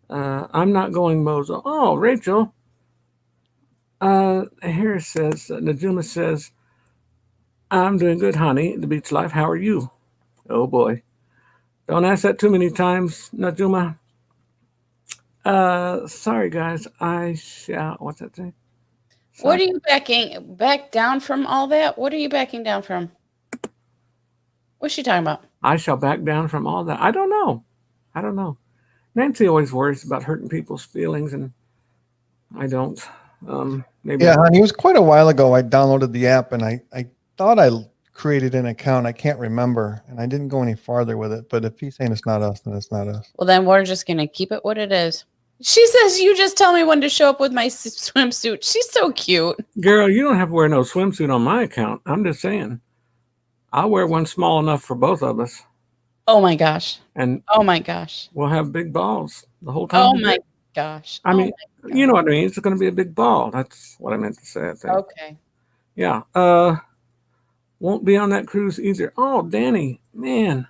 I'm not going Mozo. Oh, Rachel. Here it says, Najuma says, I'm doing good, honey. The beach life. How are you? Oh boy. Don't ask that too many times, Najuma. Sorry guys. What's that thing? Sorry. What are you back down from all that? What are you backing down from? What's she talking about? I shall back down from all that. I don't know. Nancy always worries about hurting people's feelings, and I don't. Maybe. Yeah, honey, it was quite a while ago. I downloaded the app, and I thought I created an account. I can't remember, and I didn't go any farther with it. But if he's saying it's not us, then it's not us. Well, then we're just gonna keep it what it is. She says, you just tell me when to show up with my swimsuit. She's so cute. Girl, you don't have to wear no swimsuit on my account. I'm just saying. I'll wear one small enough for both of us. Oh my gosh. And Oh my gosh. we'll have big balls the whole time. Oh my gosh. I mean, my you know what I mean. It's going to be a big ball. That's what I meant to say, I think. Okay. Yeah. Won't be on that cruise either. Oh, Danny, man.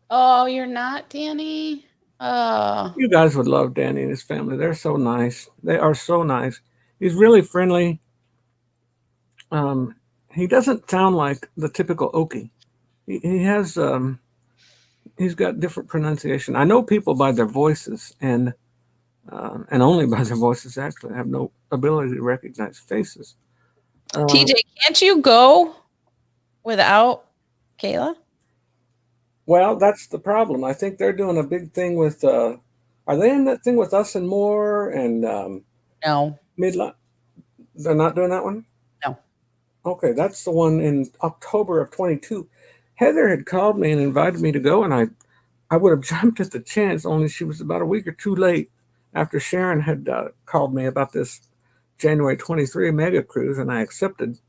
Oh, you're not, Danny? Oh. You guys would love Danny and his family. They're so nice. They are so nice. He's really friendly. He doesn't sound like the typical Okie. He has he's got different pronunciation. I know people by their voices and only by their voices. Actually, I have no ability to recognize faces. TJ, can't you go without Kayla? Well, that's the problem. I think they're doing a big thing with. Are they in that thing with Us and More and No. Midlife? They're not doing that one? No. Okay, that's the one in October of 22. Heather had called me and invited me to go, and I would have jumped at the chance, only she was about a week or two late after Sharon had called me about this January 23 mega cruise, and I accepted.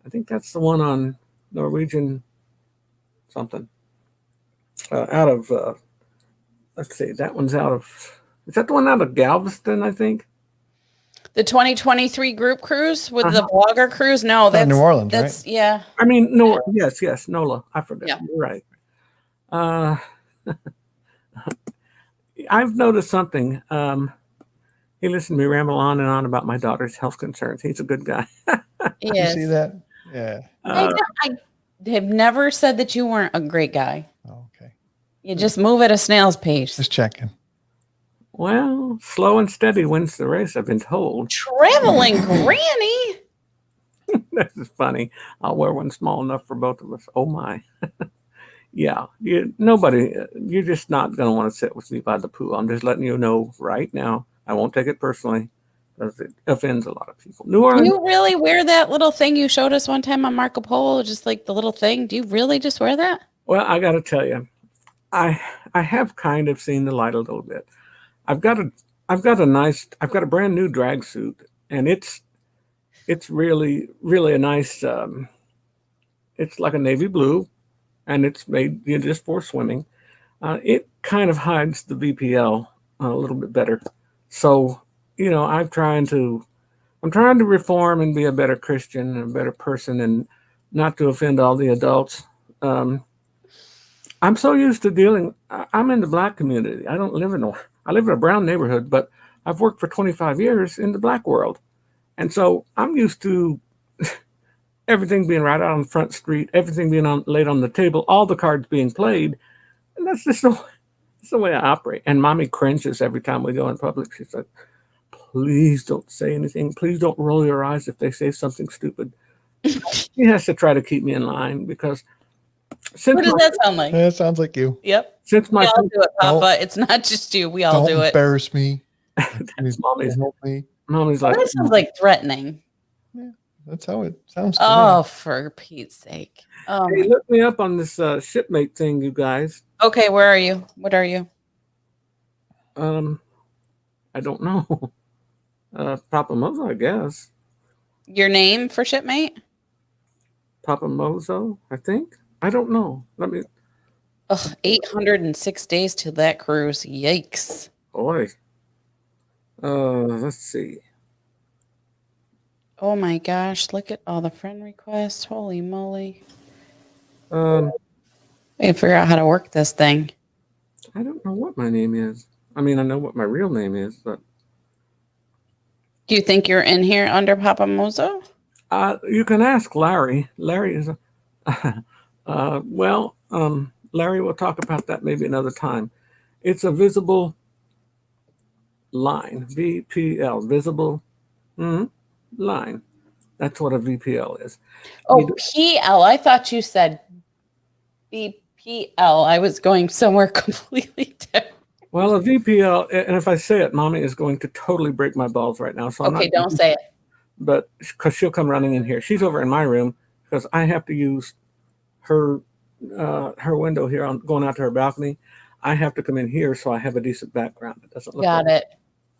I think that's the one on Norwegian something. Out of, let's see, that one's out of, is that the one out of Galveston, I think? The 2023 group cruise with the blogger cruise? No, that's New Orleans, that's right? yeah. I mean, no, yes, NOLA. I forgot. Yeah. You're right. I've noticed something. He listened to me ramble on and on about my daughter's health concerns. He's a good guy. You see that? Yeah. I have never said that you weren't a great guy. Oh, okay. You just move at a snail's pace. Just checking. Well, slow and steady wins the race, I've been told. Traveling granny. This is funny. I'll wear one small enough for both of us. Oh my. Yeah, you're just not going to want to sit with me by the pool. I'm just letting you know right now. I won't take it personally because it offends a lot of people. New Orleans. Do you really wear that little thing you showed us one time on Marco Polo? Just like the little thing. Do you really just wear that? Well, I got to tell you, I have kind of seen the light a little bit. I've got a brand new drag suit, and it's really, really a nice, it's like a navy blue, and it's made just for swimming. It kind of hides the VPL a little bit better. So, I'm trying to reform and be a better Christian and a better person and not to offend all the adults. I'm so used to I'm in the black community. I live in a brown neighborhood, but I've worked for 25 years in the black world. And so I'm used to everything being right out on Front Street, everything being laid on the table, all the cards being played. And that's just the way I operate. And Mommy cringes every time we go in public. She's like, please don't say anything. Please don't roll your eyes if they say something stupid. She has to try to keep me in line because what does that sound like? That sounds like you. Yep. We all do it, Papa. It's not just you. We all do it. Don't embarrass me. That's Mommy's. Help me. Mommy's like, that sounds like threatening. Yeah, that's how it sounds to Oh, me. for Pete's sake. Oh, hey, look me up on this shipmate thing, you guys. okay. Where are you? What are you? I don't know. Papa Mozo, I guess. Your name for shipmate? Papa Mozo, I think. I don't know. Let me. 806 days to that cruise. Yikes. Boy. Let's see. Oh my gosh. Look at all the friend requests. Holy moly. I We gotta figure out how to work this thing. don't know what my name is. I mean, I know what my real name is, but Do you think you're in here under Papa Mozo? you can ask Larry. Larry is Larry, we'll talk about that maybe another time. It's a visible line, VPL, visible line. That's what a VPL is. Oh, PL. I thought you said BPL. I was going somewhere completely different. Well, a VPL, and if I say it, Mommy is going to totally break my balls right now. So Okay, don't say it. But because she'll come running in here. She's over in my room because I have to use her window here on going out to her balcony. I have to come in here so I have a decent background. It doesn't look Got like it.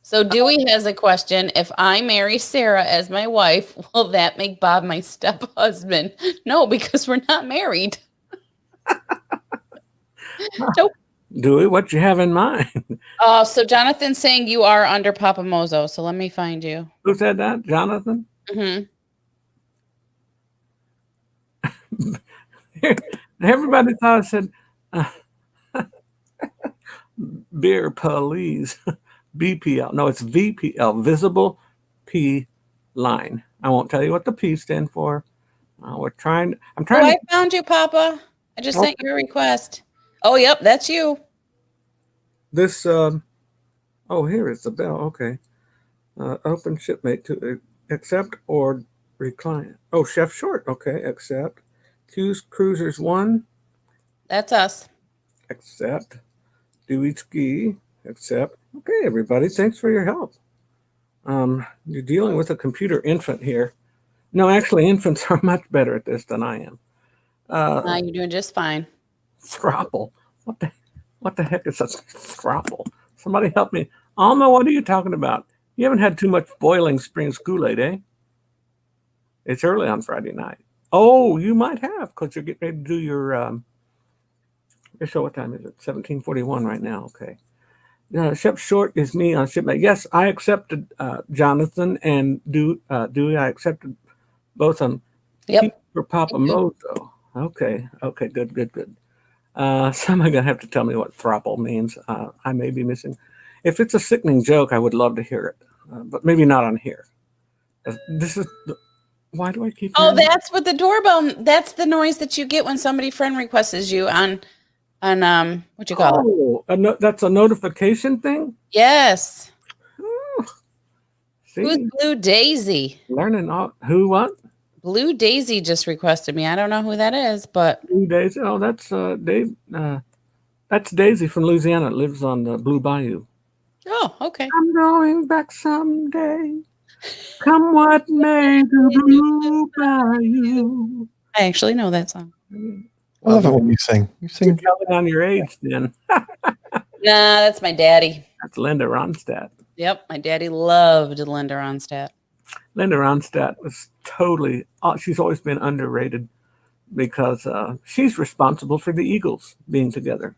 So Dewey has a question. If I marry Sarah as my wife, will that make Bob my step-husband? No, because we're not married. Nope. Dewey, what you have in mind? So Jonathan's saying you are under Papa Mozo. So let me find you. Who said that? Jonathan? Mm-hmm. Everybody thought I said beer police. BPL. No, it's VPL, visible P line. I won't tell you what the P stand for. I'm Oh, trying I to. found you, Papa. I just sent Okay. you a request. Oh, yep, that's you. This, oh, here is the bell. Okay. Open shipmate to accept or recline. Oh, Chef Short. Okay. Accept. Cuse Cruisers 1. That's us. Accept. Dewey Ski. Accept. Okay, everybody. Thanks for your help. You're dealing with a computer infant here. No, actually, infants are much better at this than I am. You're doing just fine. Throttle. What the heck is a throttle? Somebody help me. Alma, what are you talking about? You haven't had too much Boiling Springs Kool-Aid, eh? It's early on Friday night. Oh, you might have, because you're getting ready to do your show. What time is it? 17:41 right now. Okay. Chef Short is me on shipmate. Yes, I accepted Jonathan and Dewey. I accepted both of them. Yep. For Papa Mozo. Okay, good. Somebody gonna have to tell me what throttle means. I may be missing. If it's a sickening joke, I would love to hear it, but maybe not on here. This is. Why do I keep? Oh, that's what the doorbell. That's the noise that you get when somebody friend requests you on what you call it? That's a notification thing. Yes. See, Who's Blue Daisy? learning all who what? Blue Daisy just requested me. I don't know who that is, but Blue Daisy. Oh, that's Dave. That's Daisy from Louisiana. Lives on the Blue Bayou. oh, okay. I'm going back someday. Come what may, the Blue Bayou. I actually know that song. I love it when you sing. You You're sing. telling on your age, then. Nah, that's my daddy. That's Linda Ronstadt. Yep, my daddy loved Linda Ronstadt. Linda Ronstadt was totally. She's always been underrated because she's responsible for the Eagles being together.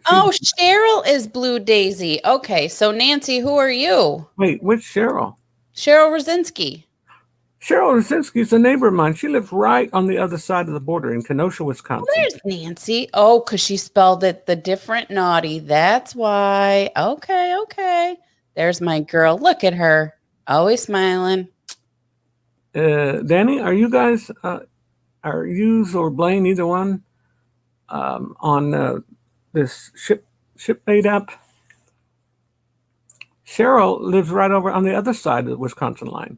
Oh, Cheryl is Blue Daisy. Okay, so Nancy, who are you? Wait, which Cheryl? Cheryl Rosinski. Cheryl Rosinski's a neighbor of mine. She lives right on the other side of the border in Kenosha, Wisconsin. There's Nancy. Oh, because she spelled it the different naughty. That's why. Okay. There's my girl. Look at her. Always smiling. Danny, are you guys, are yous or Blaine, either one, on this shipmate app? Cheryl lives right over on the other side of the Wisconsin line.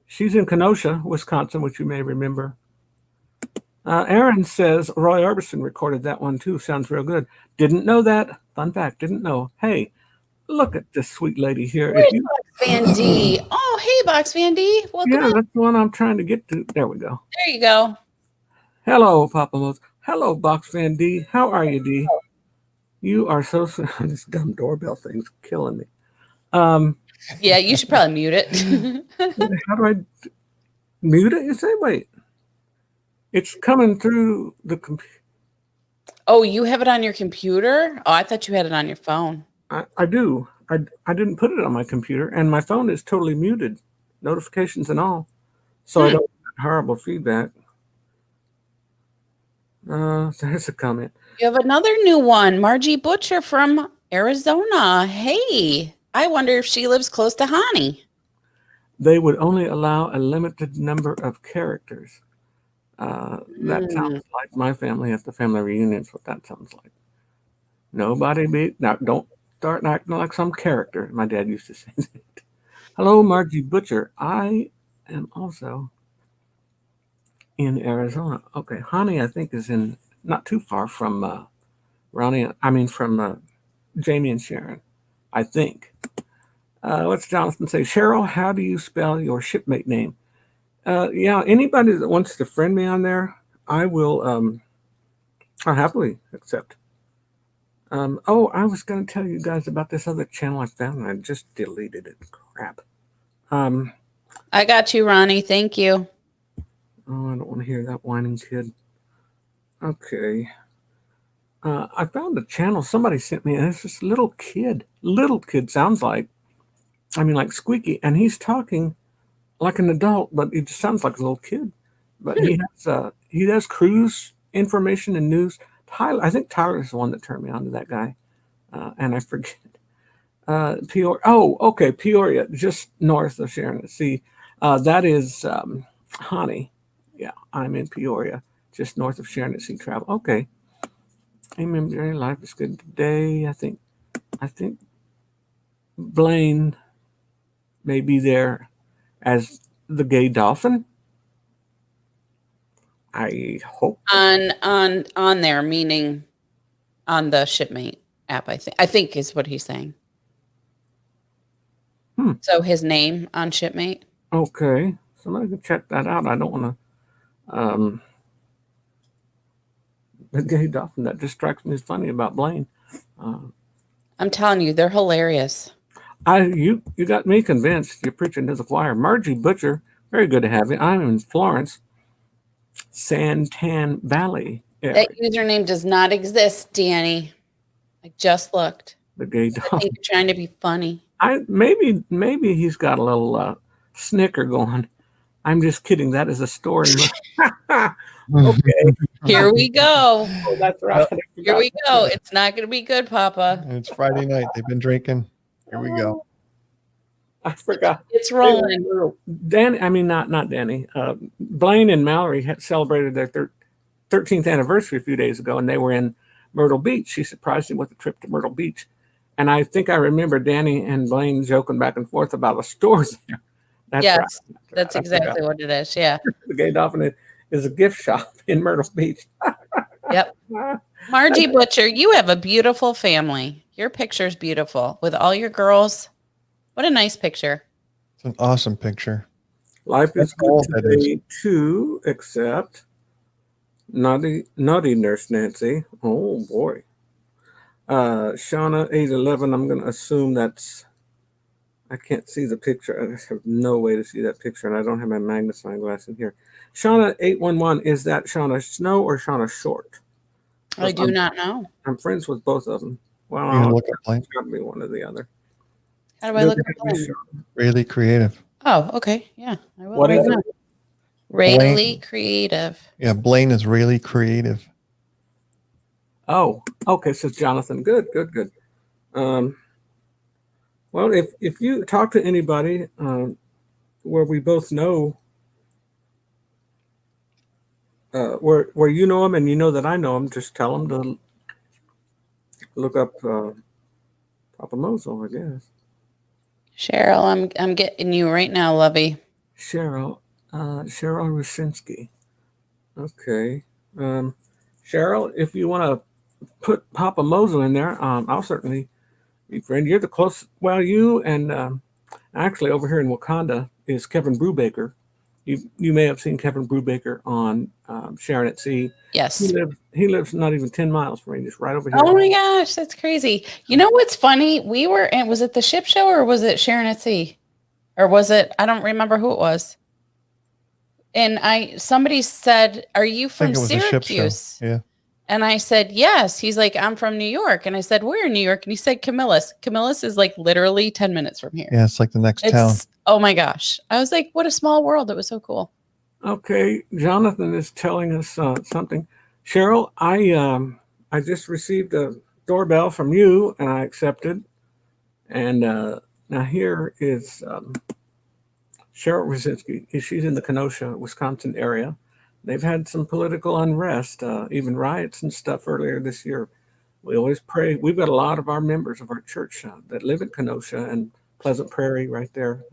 She's in Kenosha, Wisconsin, which you may remember. Aaron says Roy Orbison recorded that one too. Sounds real good. Didn't know that. Fun fact, didn't know. Hey, look at this sweet lady here. Where's Box Van D? Oh, hey, Box Van D. Welcome Yeah, in. that's the one I'm trying to get to. There we go. There you go. Hello, Papa Mose. Hello, Box Van D. How are you, D? You are so this dumb doorbell thing's killing me. Yeah, you should probably mute it. How do I mute it? You say, wait. It's coming through the computer. Oh, you have it on your computer? Oh, I thought you had it on your phone. I do. I didn't put it on my computer, and my phone is totally muted, notifications and all. So I don't get horrible feedback. There's a comment. You have another new one, Margie Butcher from Arizona. Hey, I wonder if she lives close to Hani. They would only allow a limited number of characters. That sounds like my family at the family reunions. What that sounds like. Nobody be now. Don't start acting like some character. My dad used to say that. Hello, Margie Butcher. I am also in Arizona. Okay, Hani, I think, is in not too far from Ronnie. I mean, from Jamie and Sharon. I think. What's Jonathan say? Cheryl, how do you spell your shipmate name? Yeah, anybody that wants to friend me on there, I will. I'll happily accept. Oh, I was going to tell you guys about this other channel I found, and I just deleted it. Crap. I got you, Ronnie. Thank you. Oh, I don't want to hear that whining kid. Okay. I found a channel somebody sent me, and it's this little kid. Little kid sounds like, like squeaky, and he's talking like an adult, but he just sounds like a little kid. But he does cruise information and news. Tyler, I think Tyler is the one that turned me on to that guy, and I forget. Peoria. Oh, okay, Peoria, just north of Sharon. See, that is Honey. Yeah, I'm in Peoria, just north of Sharon at Sea Travel. Okay. Amen. Jerry, life is good today. I think Blaine may be there as the gay dolphin. I hope On there, meaning on the Shipmate app. I think is what he's saying. So his name on Shipmate. Okay, somebody can check that out. I don't want to. The gay dolphin, that just strikes me as funny about Blaine. I'm telling you, they're hilarious. You got me convinced. You're preaching to the choir. Margie Butcher, very good to have you. I'm in Florence, Santan Valley area. That username does not exist, Danny. I just looked. The gay I dolphin. think you're trying to be funny. Maybe he's got a little snicker going. I'm just kidding. That is a story. Okay. Here we go. Oh, that's right. Here we go. It's not going to be good, Papa. It's Friday night. They've been drinking. Here we go. I forgot. It's rolling. Danny, not Danny. Blaine and Mallory had celebrated their 13th anniversary a few days ago, and they were in Myrtle Beach. She surprised him with a trip to Myrtle Beach. And I think I remember Danny and Blaine joking back and forth about a store there. That's yes, right. that's exactly what it is. Yeah. The Gay Dolphin is a gift shop in Myrtle Beach. Yep. Margie Butcher, you have a beautiful family. Your picture's beautiful with all your girls. What a nice picture. It's an awesome picture. Life is good today too, except naughty Nurse Nancy. Oh boy. Shauna 811, I'm going to assume that's, I can't see the picture. I have no way to see that picture, and I don't have my magnifying glass in here. Shauna 811, is that Shauna Snow or Shauna Short? I do not know. I'm friends with both of them. Well, it's got to be one or the other. How do I look at Blaine? Really creative. Oh, okay. Yeah. I will What is it? Really creative. Yeah, Blaine is really creative. Oh, okay, says Jonathan. Good. Well, if you talk to anybody where we both know, where you know them and you know that I know them, just tell them to look up Papa Mozo, I guess. Cheryl, I'm getting you right now, lovey. Cheryl Rusinski. Okay. Cheryl, if you want to put Papa Mozo in there, I'll certainly be friend. You're the close. Well, you and actually over here in Wakanda is Kevin Brubaker. You may have seen Kevin Brubaker on Sharon at Sea. Yes. He lives not even 10 miles from me, just right over here. Oh my gosh, that's crazy. You know what's funny? We were in, was it the ship show or was it Sharon at Sea? Or was it, I don't remember who it was. And somebody said, "Are you from Syracuse?" Yeah. And I said, "Yes." He's like, "I'm from New York." And I said, "Where in New York?" And he said, Camillus. Camillus is like literally 10 minutes from here. Yeah, it's like the next town. Oh my gosh. I was like, what a small world. It was so cool. Okay. Jonathan is telling us something. Cheryl, I just received a doorbell from you and I accepted. And now here is Cheryl Rosinski. She's in the Kenosha, Wisconsin area. They've had some political unrest, even riots and stuff earlier this year. We always pray. We've got a lot of our members of our church that live in Kenosha and Pleasant Prairie right there,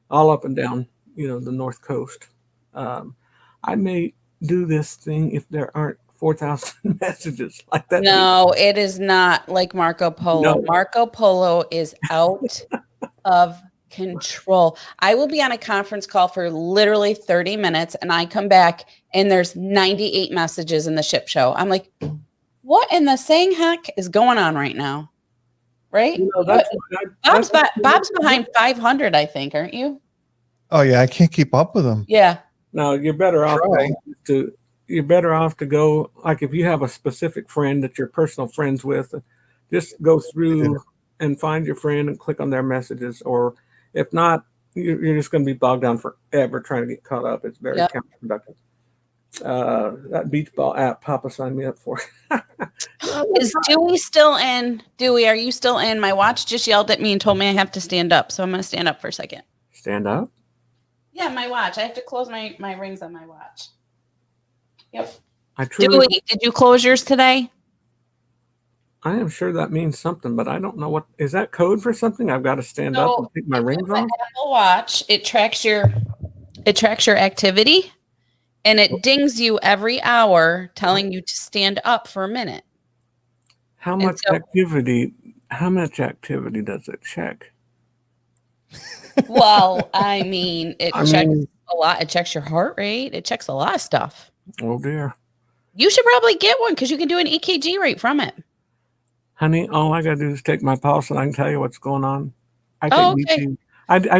all up and down, the North Coast. I may do this thing if there aren't 4,000 messages like that. No, it is not like Marco Polo. No. Marco Polo is out of control. I will be on a conference call for literally 30 minutes and I come back and there's 98 messages in the ship show. I'm like, What in the saying heck is going on right now? Right? You know, that's Bob's behind 500, I think, aren't you? Oh yeah, I can't keep up with them. Yeah. No, you're better off to go, like, if you have a specific friend that you're personal friends with, just go through and find your friend and click on their messages. Or if not, you're just going to be bogged down forever trying to get caught up. It's very counterproductive. That beach ball app Papa signed me up for. Is Dewey still in? Dewey, are you still in? My watch just yelled at me and told me I have to stand up. So I'm going to stand up for a second. Stand up? Yeah, my watch. I have to close my rings on my watch. Yep. Dewey, did you close yours today? I am sure that means something, but I don't know what is that code for something. I've got to stand up and take my rings off. Apple Watch, it tracks your activity, and it dings you every hour telling you to stand up for a minute. How much activity does it check? Well, I mean, it checks a lot. It checks your heart rate. It checks a lot of stuff. Oh dear. You should probably get one because you can do an EKG right from it. Honey, all I got to do is take my pulse and I can tell you what's going on. I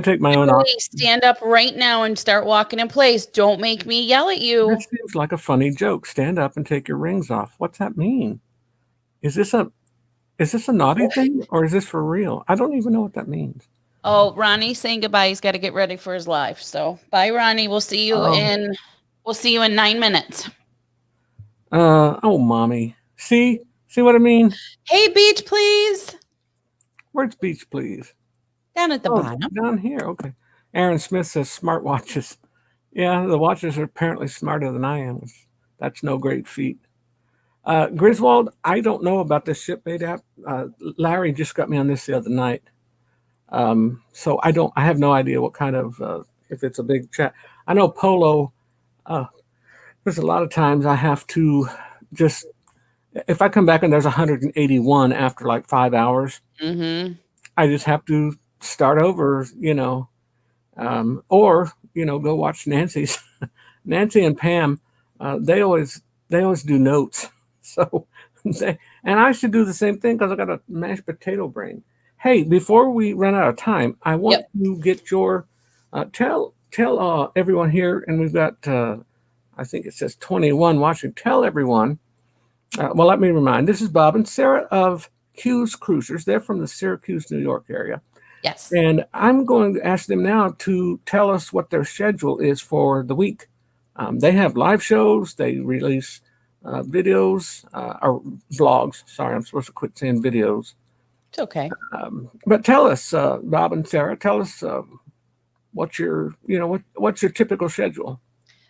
take my own off. Stand up right now and start walking in place. Don't make me yell at you. That seems like a funny joke. Stand up and take your rings off. What's that mean? Is this a naughty thing or is this for real? I don't even know what that means. Oh, Ronnie's saying goodbye. He's got to get ready for his life. So bye, Ronnie. We'll see you in 9 minutes. Oh, mommy. See what I mean? Hey, beach, please. Where's beach, please? Down at the bottom. Down here. Okay. Aaron Smith says smartwatches. Yeah, the watches are apparently smarter than I am. That's no great feat. Griswold, I don't know about this ShipMate app. Larry just got me on this the other night. So I have no idea what kind of, if it's a big chat. I know Polo, there's a lot of times I have to just, if I come back and there's 181 after like 5 hours, I just have to start over, or, go watch Nancy's. Nancy and Pam, they always do notes. So, and I should do the same thing because I got a mashed potato brain. Hey, before we run out of time, I want to get your, tell everyone here, and we've got, I think it says 21 watching. Tell everyone, well, let me remind, this is Bob and Sarah of Cuse Cruisers. They're from the Syracuse, New York area. Yes. And I'm going to ask them now to tell us what their schedule is for the week. They have live shows. They release videos or vlogs. Sorry, I'm supposed to quit saying videos. It's okay. But tell us, Bob and Sarah, tell us what's your typical schedule?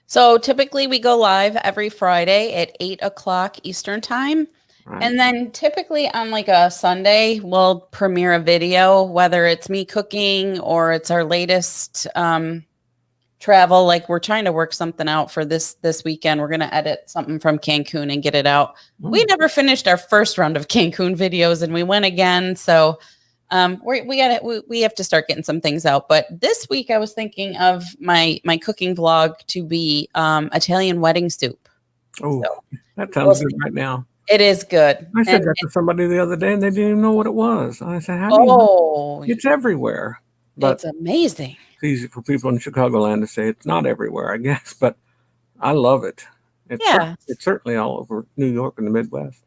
So typically we go live every Friday at 8:00 Eastern time. Right. And then typically on like a Sunday, we'll premiere a video, whether it's me cooking or it's our latest travel. Like we're trying to work something out for this weekend. We're going to edit something from Cancun and get it out. We never finished our first round of Cancun videos and we went again. So we have to start getting some things out. But this week I was thinking of my cooking vlog to be Italian wedding soup. Oh, so, that sounds good right now. It is good. I said that to somebody the other day and they didn't even know what it was. I said, how do you know? It's everywhere. But it's amazing. It's easy for people in Chicagoland to say it's not everywhere, I guess, but I love it. It's certainly all over New York and the Midwest.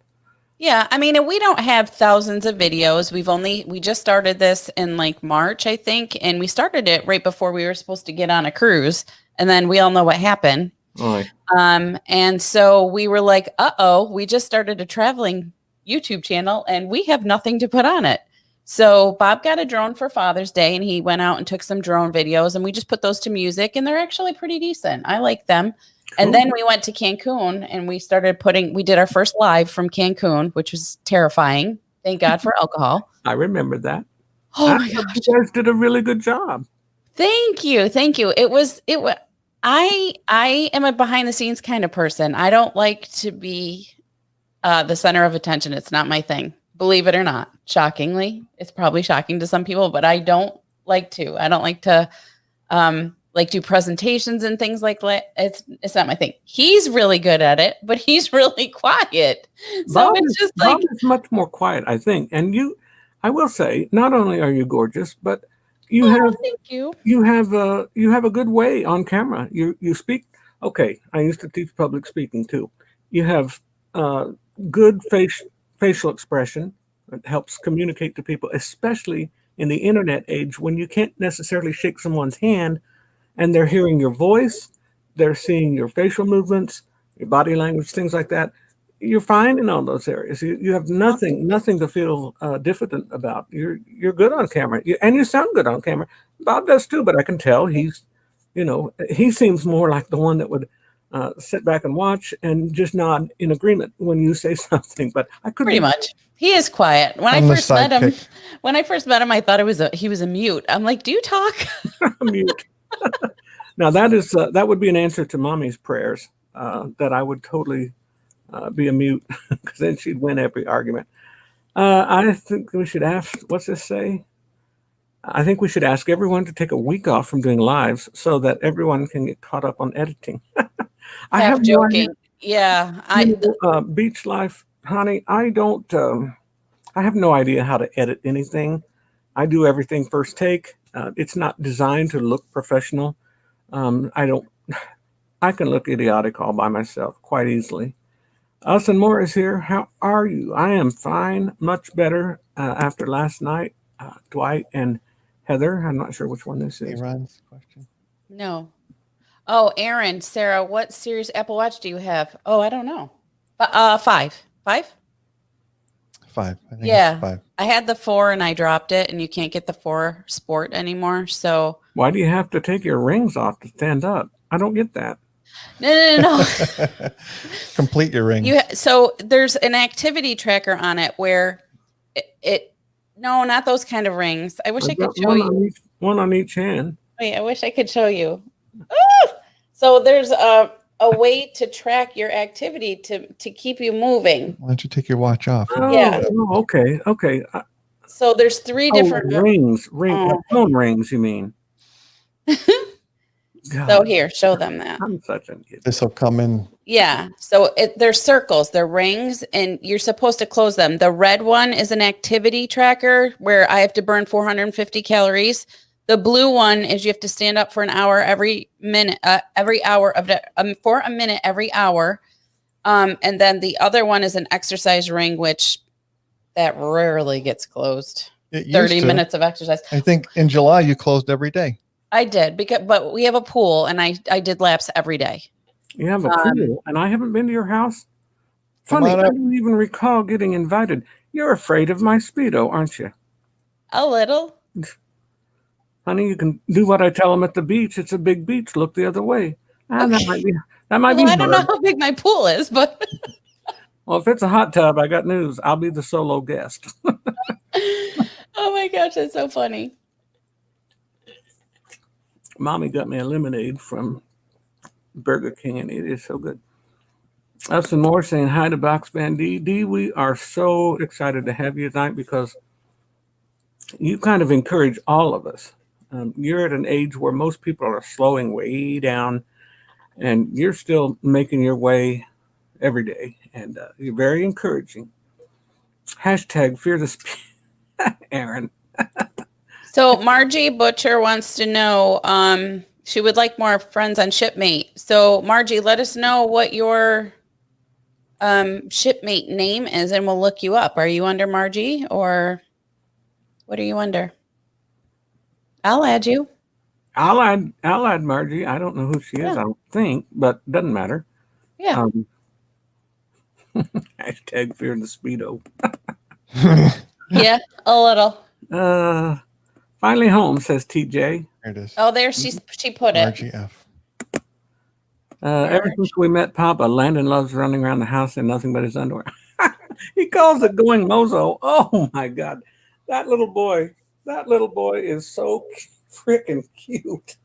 Yeah, I mean, and we don't have thousands of videos. We just started this in like March, I think, and we started it right before we were supposed to get on a cruise, and then we all know what happened. Right. And so we were like, we just started a traveling YouTube channel and we have nothing to put on it. So Bob got a drone for Father's Day and he went out and took some drone videos and we just put those to music and they're actually pretty decent. I like them. Cool. And then we went to Cancun and we did our first live from Cancun, which was terrifying. Thank God for alcohol. I remember that. Oh my gosh. You guys did a really good job. Thank you. It was, I am a behind the scenes kind of person. I don't like to be the center of attention. It's not my thing. Believe it or not. Shockingly, it's probably shocking to some people, but I don't like to. I don't like to like do presentations and things like that. It's not my thing. He's really good at it, but he's really quiet. So Bob it's is, just Bob like, is much more quiet, I think. And I will say, not only are you gorgeous, but you have oh, thank you. you have a good way on camera. You speak. Okay, I used to teach public speaking too. You have uh, good facial expression that helps communicate to people, especially in the internet age when you can't necessarily shake someone's hand and they're hearing your voice, they're seeing your facial movements, your body language, things like that. You're fine in all those areas. You have nothing to feel diffident about. You're good on camera, and you sound good on camera. Bob does too, but I can tell he seems more like the one that would sit back and watch and just nod in agreement when you say something. But I could Pretty be much. He is quiet. When I'm I the first met him, sidekick. I thought he was a mute. I'm like, do you talk? mute. Now that would be an answer to mommy's prayers that I would totally be a mute because then she'd win every argument. I think we should ask. What's this say? I think we should ask everyone to take a week off from doing lives so that everyone can get caught up on editing. I Half have no idea. joking. Yeah. Beach life, honey. I don't. I have no idea how to edit anything. I do everything first take. It's not designed to look professional. I don't. I can look idiotic all by myself quite easily. Elson Moore is here. How are you? I am fine, much better after last night. Dwight and Heather. I'm not sure which one this is. Ron's question. No. Oh, Aaron, Sarah, what series Apple Watch do you have? Oh, I don't know. 5. 5? 5. I think Yeah. it's 5. I had the 4 and I dropped it, and you can't get the 4 Sport anymore. So Why do you have to take your rings off to stand up? I don't get that. no. Complete your ring. So there's an activity tracker on it where no, not those kind of rings. I wish I I've could got show you. one on each hand. Wait, I wish I could show you. Ah! So there's a way to track your activity to keep you moving. Why don't you take your watch off? Yeah. Oh, okay. So there's 3 different rings, Oh. phone rings. You mean? So here, show them that. I'm such an idiot. This will come in. Yeah. So they're circles, they're rings, and you're supposed to close them. The red one is an activity tracker where I have to burn 450 calories. The blue one is you have to stand up for an hour every minute, for a minute every hour. And then the other one is an exercise ring, which that rarely gets closed. It used 30 to. minutes of exercise. I think in July you closed every day. I did but we have a pool, and I did laps every day. You have a pool, and I haven't been to your house. Funny, I don't even recall getting invited. You're afraid of my Speedo, aren't you? A little. Honey, you can do what I tell them at the beach. It's a big beach. Look the other way. Okay. That might be. I don't know how big my pool is, but well, if it's a hot tub, I got news. I'll be the solo guest. oh my gosh, that's so funny. Mommy got me a lemonade from Burger King, and it is so good. Elson Moore saying hi to Box Band D. D, we are so excited to have you tonight because you kind of encourage all of us. You're at an age where most people are slowing way down, and you're still making your way every day, and you're very encouraging. Hashtag fear the Aaron. So Margie Butcher wants to know, she would like more friends on Shipmate. So Margie, let us know what your Shipmate name is, and we'll look you up. Are you under Margie, or what are you under? I'll add you. I'll add Margie. I don't know who she is. I don't think, but doesn't matter. Yeah. Hashtag fear the Speedo. Yeah, a little. Finally home, says TJ. There it is. Oh, there she put it. RGF. Ever since we met Papa, Landon loves running around the house in nothing but his underwear. He calls it going mozo. Oh my God. That little boy is so freaking cute.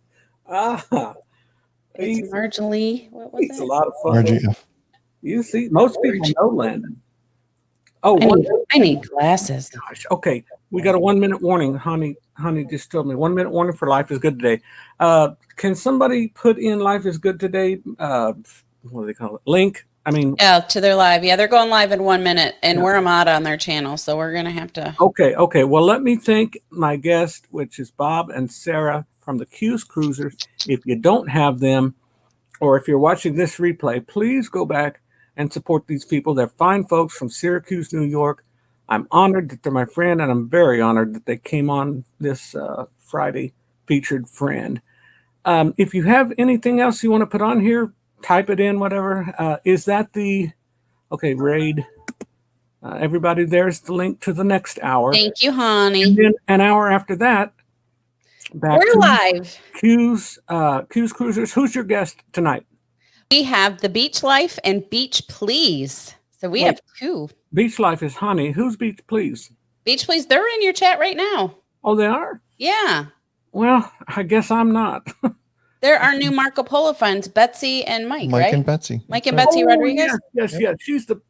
It's Marjorie. What was He's it? a lot of fun. RGF. You see, most people know Landon. Oh, I need glasses. gosh. Okay. We got a 1 minute warning. Honey just told me 1 minute warning for Life is Good Today. Can somebody put in Life is Good Today? What do they call it? Link. I mean, yeah, to their live. Yeah, they're going live in 1 minute, and we're a mod on their channel, so we're gonna have to. Okay. Well, let me thank my guest, which is Bob and Sarah from the Cuse Cruisers. If you don't have them, or if you're watching this replay, please go back and support these people. They're fine folks from Syracuse, New York. I'm honored that they're my friend, and I'm very honored that they came on this Friday featured friend. If you have anything else you want to put on here, type it in, whatever. Is that the, okay, Raid. Everybody, there's the link to the next hour. Thank you, honey. And then an hour after that, back We're to live. Cuse Cruisers. Who's your guest tonight? We have the Beach Life and Beach Please. So we have two. Beach Life is Honey. Who's Beach Please? Beach Please, they're in your chat right now. Oh, they are? Yeah. Well, I guess I'm not. They're our new Marco Polo friends, Betsy and Mike, Mike right? and Betsy. Mike and Betsy Rodriguez. Yes. She's the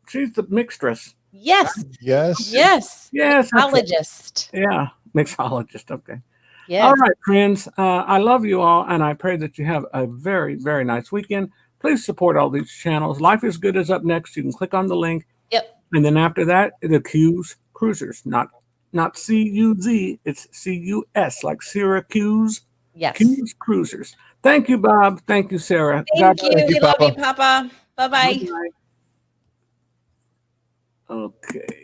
mixtress. Yes. Yes. Yes. Yes. Mixologist. Yeah, mixologist. Okay. Yes. All right, friends. I love you all, and I pray that you have a very, very nice weekend. Please support all these channels. Life is Good is up next. You can click on the link. Yep. And then after that, the Cuse Cruisers, not C-U-Z, it's C-U-S, like Syracuse. Yes. Cuse Cruisers. Thank you, Bob. Thank you, Sarah. Thank you. Thank you, We love Papa. you, Papa. Bye-bye. Okay.